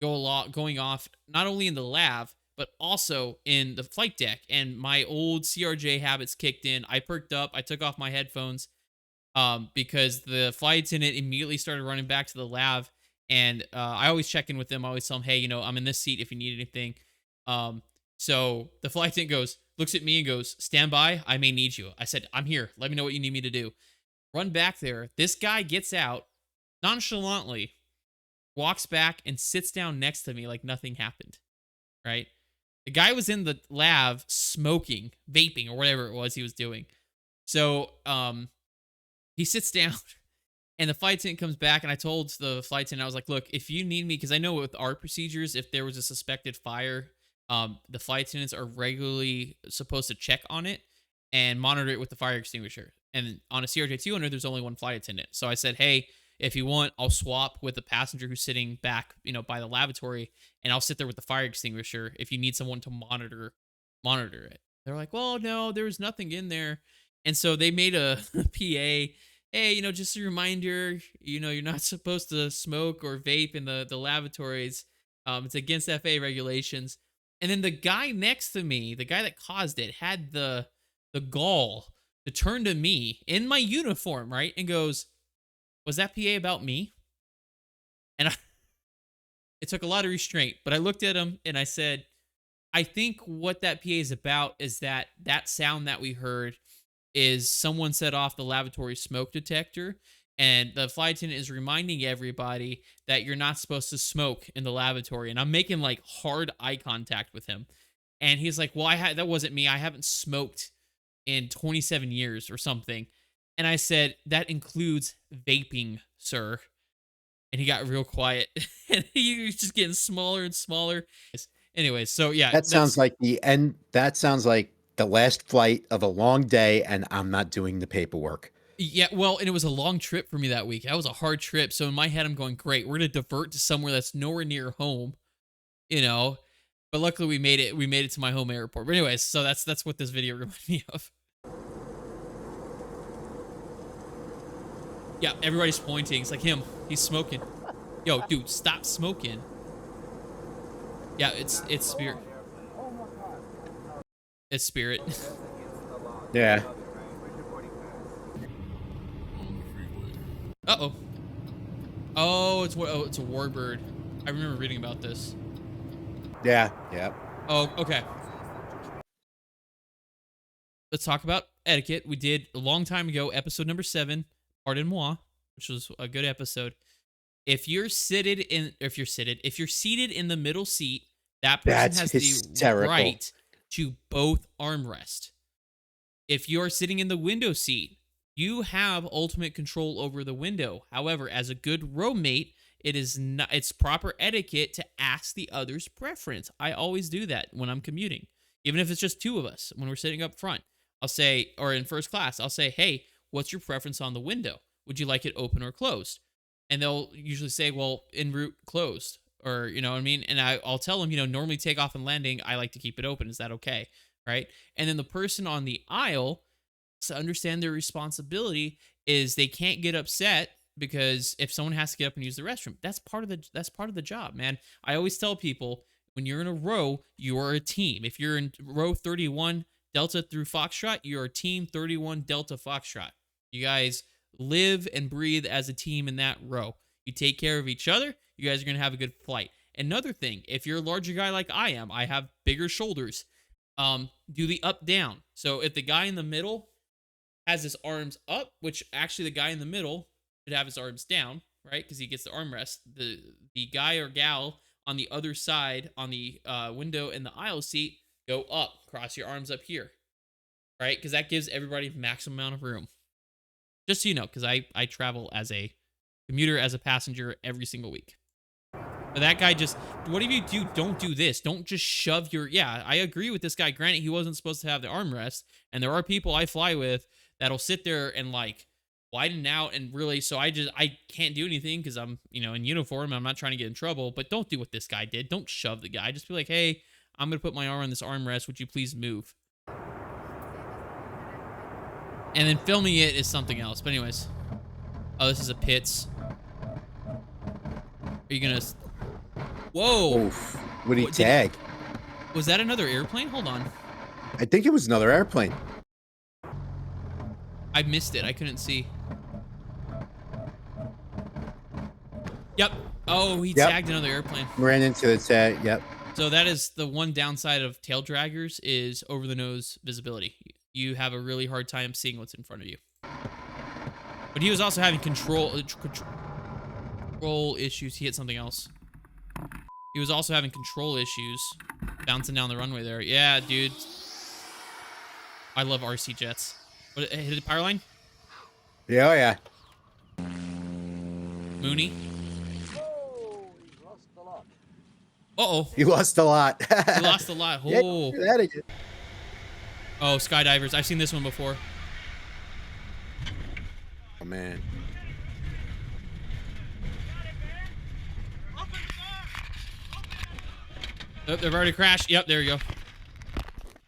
going off, not only in the lav, but also in the flight deck. And my old CRJ habits kicked in. I perked up. I took off my headphones because the flight attendant immediately started running back to the lav. And I always check in with them. I always tell them, hey, you know, I'm in this seat if you need anything. So the flight attendant looks at me and goes, stand by. I may need you. I said, I'm here. Let me know what you need me to do. Run back there. This guy gets out nonchalantly, walks back and sits down next to me like nothing happened. Right? The guy was in the lav smoking, vaping, or whatever it was he was doing. So he sits down and the flight attendant comes back, and I told the flight attendant, I was like, look, if you need me, because I know with our procedures, if there was a suspected fire, the flight attendants are regularly supposed to check on it and monitor it with the fire extinguisher. And on a CRJ 200, there's only one flight attendant. So I said, hey, if you want, I'll swap with the passenger who's sitting back, you know, by the lavatory, and I'll sit there with the fire extinguisher if you need someone to monitor it. They're like, well, no, there was nothing in there. And so they made a PA, hey, you know, just a reminder, you know, you're not supposed to smoke or vape in the lavatories. It's against FAA regulations. And then the guy next to me, the guy that caused it, had the gall to turn to me in my uniform, right? And goes, was that PA about me? And it took a lot of restraint, but I looked at him and I said, I think what that PA is about is that sound that we heard is someone set off the lavatory smoke detector, and the flight attendant is reminding everybody that you're not supposed to smoke in the lavatory. And I'm making like hard eye contact with him. And he's like, well, that wasn't me. I haven't smoked in 27 years or something. And I said, that includes vaping, sir. And he got real quiet. And he was just getting smaller and smaller. Anyways, so yeah. That sounds like the end. That sounds like the last flight of a long day, and I'm not doing the paperwork. Yeah, well, and it was a long trip for me that week. That was a hard trip. So in my head, I'm going, great. We're gonna divert to somewhere that's nowhere near home, you know. But luckily, we made it. We made it to my home airport. But anyways, so that's what this video reminded me of. Yeah, everybody's pointing. It's like him. He's smoking. Yo, dude, stop smoking. Yeah, it's Spirit. It's Spirit. Yeah. Uh-oh. Oh, it's a warbird. I remember reading about this. Yeah. Yeah. Oh, okay. Let's talk about etiquette. We did a long time ago, episode number 7, Pardon Moi, which was a good episode. If you're seated in the middle seat, that person That's has hysterical. the right to both armrest. If you're sitting in the window seat, you have ultimate control over the window. However, as a good roommate, it's proper etiquette to ask the other's preference. I always do that when I'm commuting. Even if it's just two of us, when we're sitting up front, I'll say, or in first class, I'll say, hey, what's your preference on the window? Would you like it open or closed? And they'll usually say, well, en route closed, or, you know what I mean? And I'll tell them, normally takeoff and landing, I like to keep it open. Is that okay? Right? And then the person on the aisle, to understand their responsibility, is they can't get upset because if someone has to get up and use the restroom, that's part of the job, man. I always tell people, when you're in a row, you are a team. If you're in row 31 Delta through Foxtrot, you're team 31 Delta Foxtrot. You guys live and breathe as a team in that row. You take care of each other, you guys are going to have a good flight. Another thing, if you're a larger guy like I am, I have bigger shoulders, do the up down. So if the guy in the middle has his arms up, which actually the guy in the middle should have his arms down, right? Because he gets the armrest. The guy or gal on the other side, on the window in the aisle seat, go up, cross your arms up here, right? Because that gives everybody maximum amount of room. Just so you know, because I travel as a commuter, as a passenger every single week. But that guy just, whatever you do, don't do this. Don't just shove your, yeah, I agree with this guy. Granted, he wasn't supposed to have the armrest. And there are people I fly with that'll sit there and like widen out and really, so I can't do anything because I'm, in uniform and I'm not trying to get in trouble. But don't do what this guy did. Don't shove the guy. Just be like, hey, I'm going to put my arm on this armrest. Would you please move? And then filming it is something else. But anyways. Oh, this is a Pitts. Are you going to... Whoa. Oof. What did he tag? Was that another airplane? Hold on. I think it was another airplane. I missed it. I couldn't see. Yep. Oh, he tagged another airplane. Ran into the tag. Yep. So that is the one downside of tail draggers is over the nose visibility. You have a really hard time seeing what's in front of you. But he was also having control issues. He hit something else. He was also having control issues bouncing down the runway there. Yeah, dude. I love RC jets. What, hit the power line? Yeah, oh yeah. Mooney. Uh-oh. He lost a lot. He lost a lot. Yeah, Oh. do that again. Oh, skydivers. I've seen this one before. Oh, man. Oh, they've already crashed. Yep, there you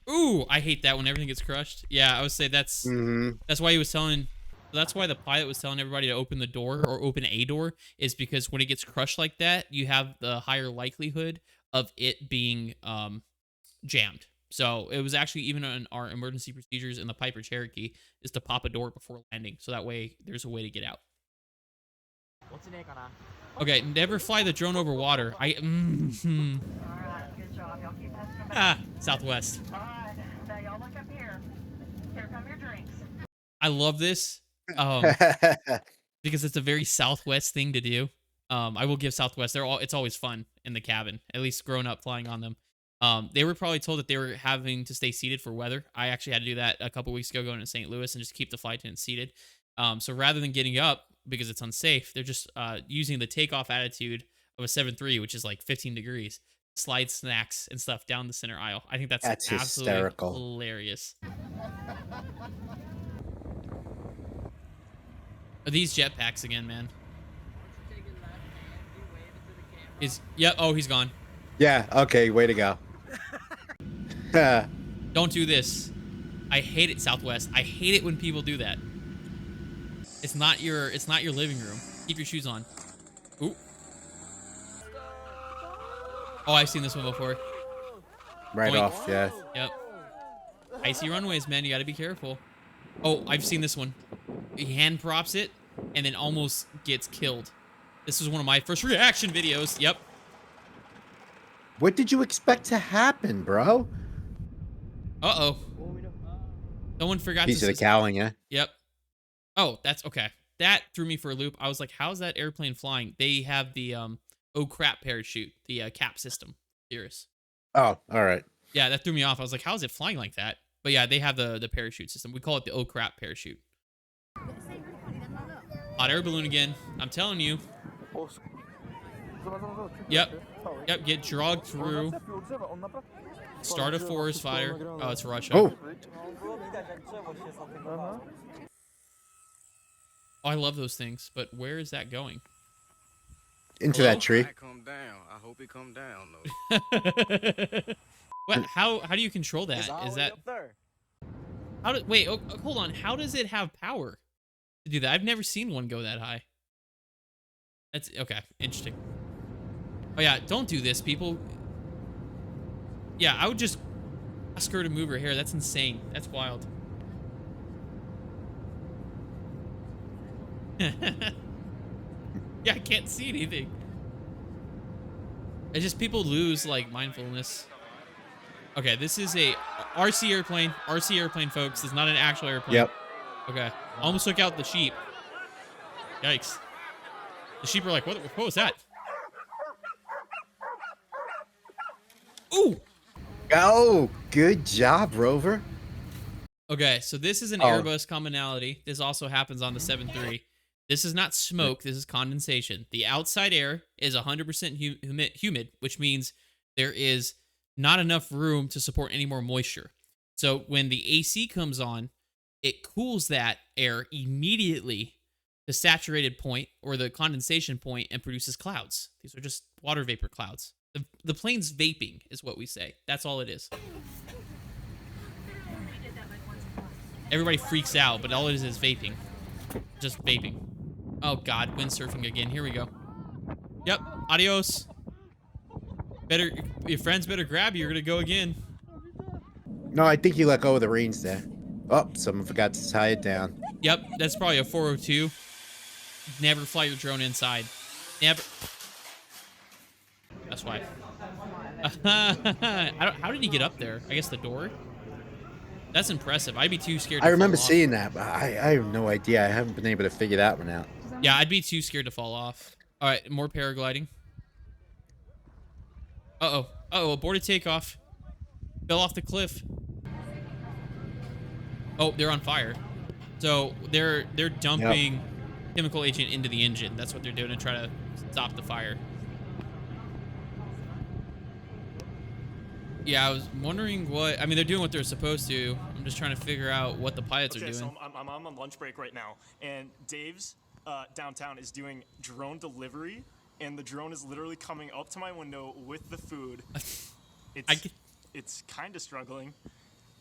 go. Ooh, I hate that when everything gets crushed. Yeah, I would say that's why he was telling... That's why the pilot was telling everybody to open the door or open a door, is because when it gets crushed like that, you have the higher likelihood of it being jammed. So it was actually even on our emergency procedures in the Piper Cherokee is to pop a door before landing. So that way there's a way to get out. Okay, never fly the drone over water. Alright, good job. Y'all keep testing them out. Southwest. Alright, now y'all look up here. Here come your drinks. I love this because it's a very Southwest thing to do. I will give Southwest. It's always fun in the cabin, at least growing up flying on them. They were probably told that they were having to stay seated for weather. I actually had to do that a couple weeks ago going to St. Louis and just keep the flight attendants seated. So rather than getting up because it's unsafe, they're just using the takeoff attitude of a 7.3, which is like 15 degrees, slide snacks and stuff down the center aisle. I think that's absolutely hysterical. hilarious. Are these jetpacks again, man? Yep. Oh, he's gone. Yeah. Okay. Way to go. Don't do this. I hate it, Southwest. I hate it when people do that. It's not your living room. Keep your shoes on. Ooh. Oh, I've seen this one before. Right Boink. off. Yeah. Yep. Icy runways, man. You got to be careful. Oh, I've seen this one. He hand props it and then almost gets killed. This was one of my first reaction videos. Yep. What did you expect to happen, bro? Uh-oh. Someone forgot Piece to... of the cowling, yeah. Yep. Oh, that's okay. That threw me for a loop. I was like, how's that airplane flying? They have the, oh crap parachute, the cap system. Serious. Oh, all right. Yeah, that threw me off. I was like, how is it flying like that? But yeah, they have the parachute system. We call it the oh crap parachute. Hot air balloon again. I'm telling you. Yep. Yep, get dragged through. Start a forest fire. Oh, it's Russia. Oh. Oh, I love those things, but where is that going? Into Hello? that tree. Come down. I hope it come down though. What? How do you control that? Is that how do wait? Oh, hold on. How does it have power to do that? I've never seen one go that high. That's okay. Interesting. Oh yeah, don't do this, people. Yeah, I would just ask her to move her hair. That's insane. That's wild. Yeah, I can't see anything. It's just people lose like mindfulness. Okay, this is a RC airplane. RC airplane, folks. This is not an actual airplane. Yep. Okay. Almost took out the sheep. Yikes. The sheep are like, what was that? Ooh! Oh, good job, Rover. Okay, so this is an Airbus commonality. This also happens on the 7.3. This is not smoke. This is condensation. The outside air is 100% humid, which means there is not enough room to support any more moisture. So when the AC comes on, it cools that air immediately to saturated point or the condensation point and produces clouds. These are just water vapor clouds. The plane's vaping is what we say. That's all it is. Everybody freaks out, but all it is vaping. Just vaping. Oh God, windsurfing again. Here we go. Yep. Adios. Your friends better grab you. You're gonna go again. No, I think you let go of the reins there. Oh, someone forgot to tie it down. Yep, that's probably a 402. Never fly your drone inside. Never. That's why. How did he get up there? I guess the door? That's impressive. I'd be too scared to I remember fall off. seeing that, but I have no idea. I haven't been able to figure that one out. Yeah, I'd be too scared to fall off. All right, more paragliding. Uh-oh. Uh-oh, aborted takeoff. Fell off the cliff. Oh, they're on fire. So they're dumping chemical agent into the engine. That's what they're doing to try to stop the fire. Yeah, I was wondering what... I mean, they're doing what they're supposed to. I'm just trying to figure out what the pilots are doing. So I'm on lunch break right now, and Dave's downtown is doing drone delivery, and the drone is literally coming up to my window with the food. It's kind of struggling,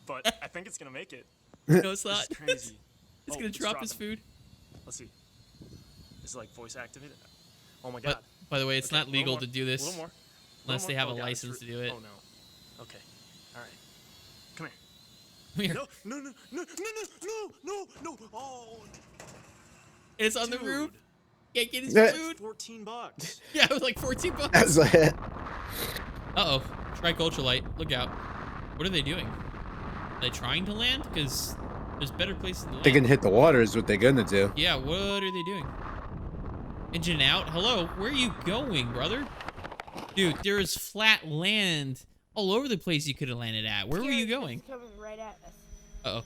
but I think it's going to make it. No, it's not. It's crazy. It's going to drop his food. Let's see. Is it like voice activated? Oh my God. By the way, it's not legal more. to do this A little more. unless they have a God, license to do it. Oh no. Okay. All right. Come here. Come here. No. Oh. It's on the Dude. roof. Can't get his Yeah. food. $14. Yeah, it was like 14 bucks. That's it. Uh-oh. Strike ultralight. Look out. What are they doing? Are they trying to land? Because there's better places to land. They're gonna hit the water is what they're gonna do. Yeah, what are they doing? Engine out? Hello? Where are you going, brother? Dude, there is flat land all over the place you could have landed at. Where were you going? Coming right at us.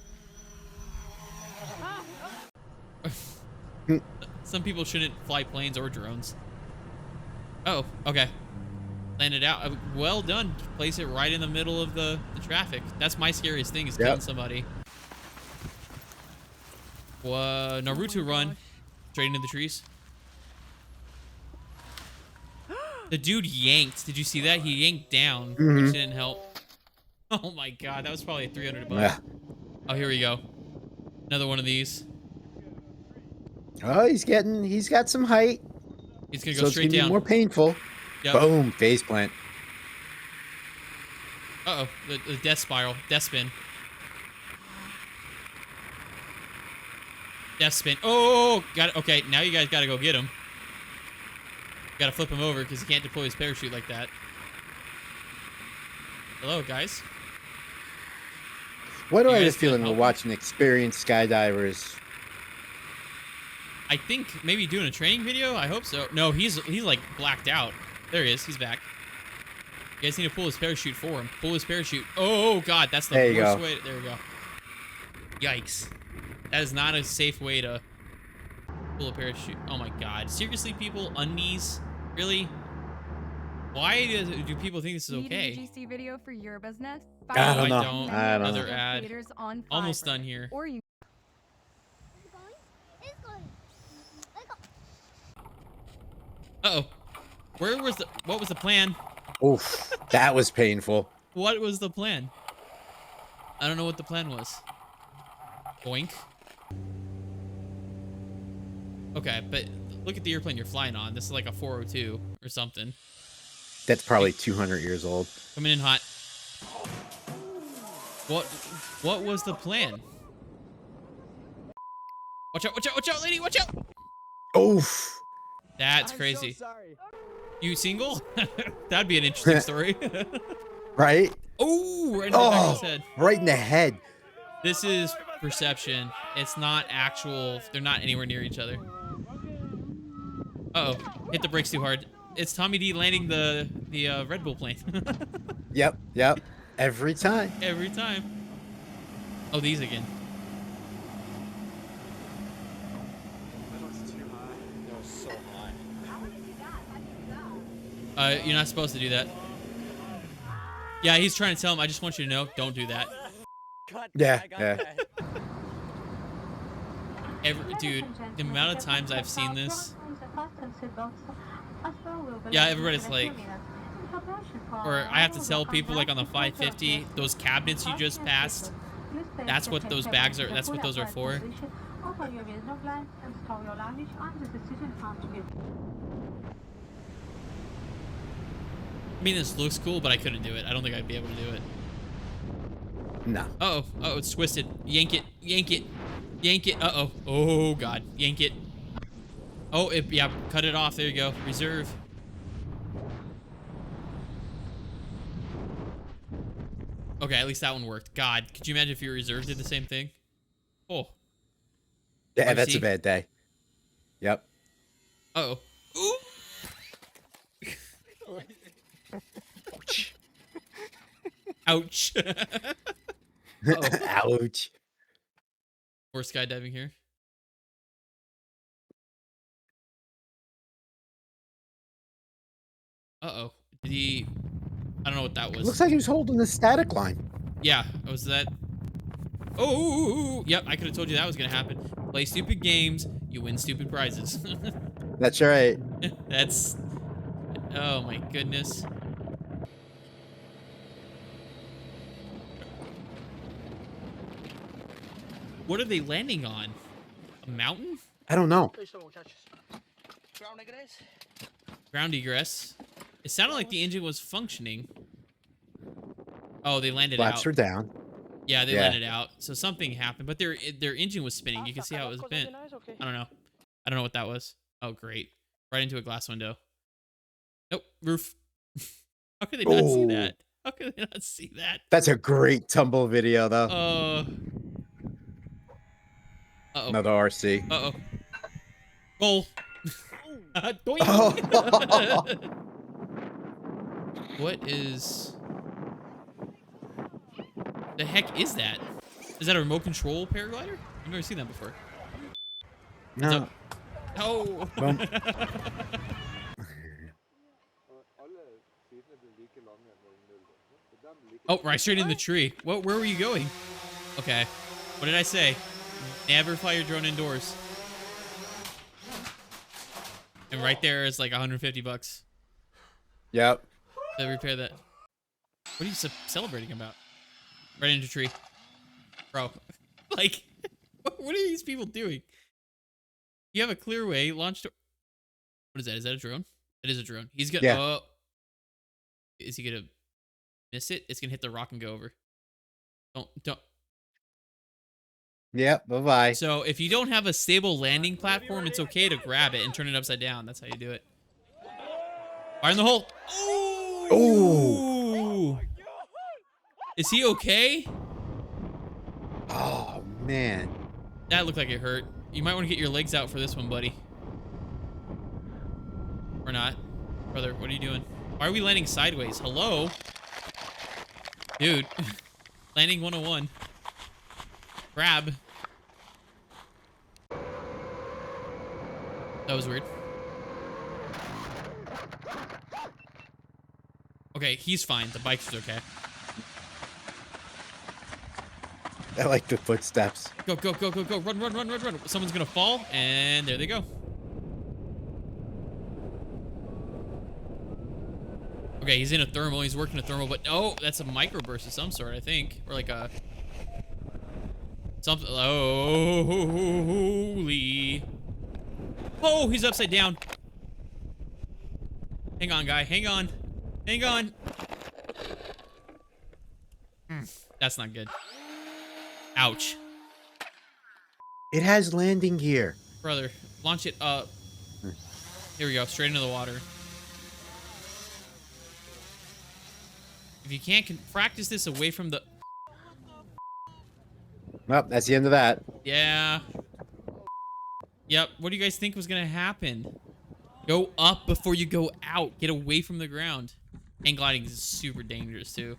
Uh-oh. Some people shouldn't fly planes or drones. Oh, okay. Landed out. Well done. Place it right in the middle of the traffic. That's my scariest thing is killing somebody. Naruto run. Straight into the trees. The dude yanked. Did you see that? He yanked down, which didn't help. Oh my god, that was probably 300 bucks. Yeah. Oh, here we go. Another one of these. Oh, he's got some height. He's gonna go So it's straight gonna be down. more painful. Yep. Boom, face plant. Uh-oh, the death spiral, death spin. Death spin. Oh, got it. Okay, now you guys gotta go get him. Gotta flip him over because he can't deploy his parachute like that. Hello, guys. Why do You I have a guys feeling gonna we're help? watching experienced skydivers? I think maybe doing a training video. I hope so. No, he's like blacked out. There he is. He's back. You guys need to pull his parachute for him. Pull his parachute. Oh god, that's the There you worst go. way. There we go. Yikes. That is not a safe way to pull a parachute. Oh my god. Seriously, people, undies? Really? Why do people think this is okay? Need a UGC video for your business? I don't know. don't. I don't Another know. ad. Creators on Almost Fiverr. done here. Or you Uh-oh. What was the plan? Oof, that was painful. What was the plan? I don't know what the plan was. Boink. Okay, but look at the airplane you're flying on. This is like a 402 or something. That's probably 200 years old. Coming in hot. What was the plan? Watch out, lady, watch out! Oof. That's crazy. You single? That'd be an interesting story. Right? Oh, right in the back of his head. Right in the head. This is perception. It's not actual. They're not anywhere near each other. Uh-oh. Hit the brakes too hard. It's Tommy D landing the Red Bull plane. Yep. Every time. Every time. Oh, these again. You're not supposed to do that. Yeah, he's trying to tell him, I just want you to know, don't do that. Yeah. Dude, the amount of times I've seen this. Yeah, everybody's like, or I have to tell people like on the 550, those cabinets you just passed, that's what those bags are, that's what those are for. I mean, this looks cool, but I couldn't do it. I don't think I'd be able to do it. No. Uh-oh. Uh-oh, it's twisted. Yank it. Yank it. Yank it. Uh-oh. Oh, God. Yank it. Oh, yeah, cut it off. There you go. Reserve. Okay, at least that one worked. God, could you imagine if your reserve did the same thing? Oh. Yeah, RC? that's a bad day. Yep. Uh-oh. Ooh. Ouch. Ouch. More skydiving here. Uh-oh. Did he... I don't know what that was. Looks like he was holding the static line. Yeah, was that... Oh, yep, I could have told you that was going to happen. Play stupid games, you win stupid prizes. That's right. That's... Oh my goodness. What are they landing on? A mountain? I don't know. Ground egress. It sounded like the engine was functioning. Oh, they landed Flaps out. are down. Yeah, they Yeah. landed out. So something happened, but their engine was spinning. You can see how it was bent. I don't know. I don't know what that was. Oh, great. Right into a glass window. Nope, roof. How could they not see Oh. that? How could they not see that? That's a great tumble video, though. Uh-oh. Another RC. Uh-oh. Roll. Doink. Oh. What is... The heck is that? Is that a remote control paraglider? I've never seen that before. No. Oh! Bum. Oh, right straight in the tree. Where were you going? Okay. What did I say? Never fly your drone indoors. And right there is like 150 bucks Yep. to repair that. What are you celebrating about? Right into tree. Bro. Like, what are these people doing? You have a clear way, launch to... What is that? Is that a drone? It is a drone. He's gonna... Yeah. Oh. Is he gonna miss it? It's gonna hit the rock and go over. Don't. Yep. Bye-bye. So if you don't have a stable landing platform, it's okay to grab it and turn it upside down. That's how you do it. Fire in the hole. Oh! Is he okay? Oh, man. That looked like it hurt. You might want to get your legs out for this one, buddy. Or not. Brother, what are you doing? Why are we landing sideways? Hello? Dude. Landing 101. Grab. That was weird. Okay, he's fine. The bike's okay. I like the footsteps. Go, go, go, go, go. Run, run, run, run, run. Someone's gonna fall, and there they go. Okay, he's in a thermal. He's working a thermal, but oh, that's a microburst of some sort, I think. Or like a... something. Oh, holy. Oh, he's upside down. Hang on, guy. Hang on. Hang on. That's not good. Ouch. It has landing gear. Brother, launch it up. Here we go. Straight into the water. If you can't practice this away from the... Well, that's the end of that. Yeah. Yep. What do you guys think was going to happen? Go up before you go out. Get away from the ground. Hang gliding is super dangerous, too.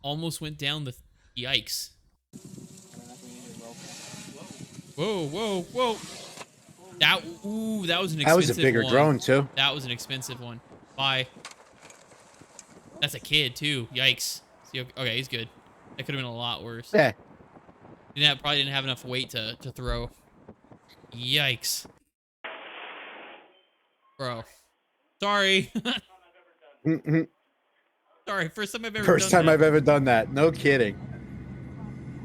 Almost went down the... Yikes. Whoa, whoa, whoa. That was an expensive one. That was a bigger drone, too. That was an expensive one. Bye. That's a kid, too. Yikes. See, okay, he's good. That could have been a lot worse. Yeah. Probably didn't have enough weight to throw. Yikes. Bro. Sorry. Sorry, first time I've ever First time I've ever done that. No kidding.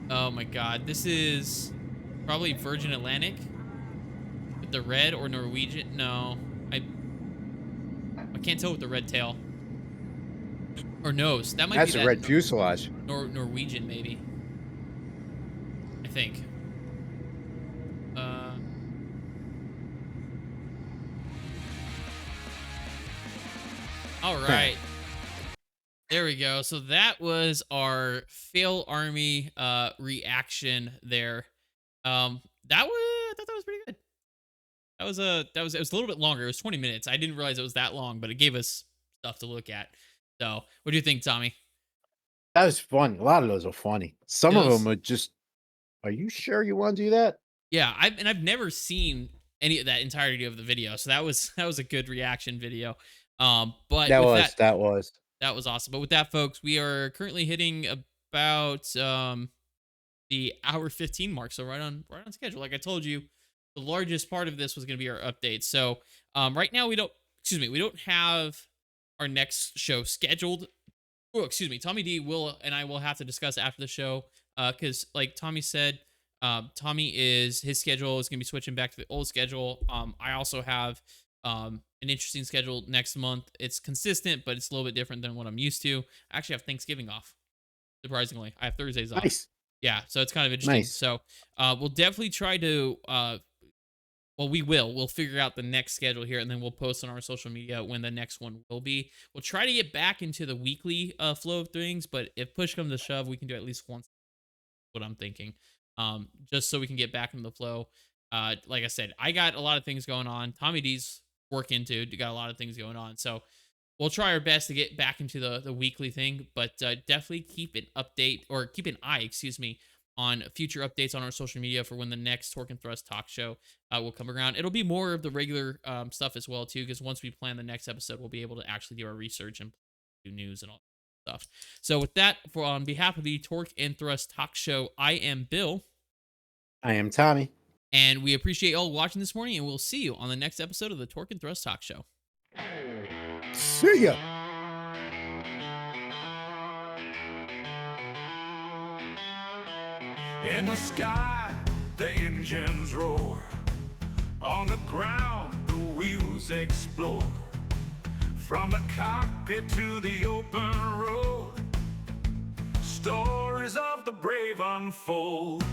Oh my god. This is probably Virgin Atlantic. With the red or Norwegian. No. I can't tell with the red tail. Or nose. That might That's be a that red fuselage. Norwegian, maybe. I think. All right. There we go. So that was our fail army reaction there. I thought that was pretty good. It was a little bit longer. It was 20 minutes. I didn't realize it was that long, but it gave us stuff to look at. So, what do you think, Tommy? That was fun. A lot of those are funny. Some of them are just, are you sure you want to do that? Yeah, I've never seen any of that entirety of the video. So that was a good reaction video. But that was awesome. But with that, folks, we are currently hitting about the hour 15 mark. So right on schedule. Like I told you, the largest part of this was going to be our updates. So right now we don't have our next show scheduled. Oh, excuse me. Tommy D and I will have to discuss after the show because like Tommy said, his schedule is going to be switching back to the old schedule. I also have an interesting schedule next month. It's consistent, but it's a little bit different than what I'm used to. I actually have Thanksgiving off. Surprisingly, I have Thursdays off. Nice. Yeah, so it's kind of interesting. Nice. So we'll definitely try to we'll figure out the next schedule here, and then we'll post on our social media when the next one will be. We'll try to get back into the weekly flow of things, but if push comes to shove, we can do at least once. What I'm thinking, just so we can get back into the flow. Like I said, I got a lot of things going on. Tommy D's working too. Got a lot of things going on, so we'll try our best to get back into the weekly thing. But definitely keep an eye, on future updates on our social media for when the next Torque and Thrust talk show will come around. It'll be more of the regular stuff as well too, because once we plan the next episode, we'll be able to actually do our research and do news and all that stuff. So with that, on behalf of the Torque and Thrust talk show, I am Bill. I am Tommy. And we appreciate y'all watching this morning, and we'll see you on the next episode of the Torque and Thrust Talk Show. See ya. In the sky, the engines roar. On the ground, the wheels explore. From the cockpit to the open road, stories of the brave unfold.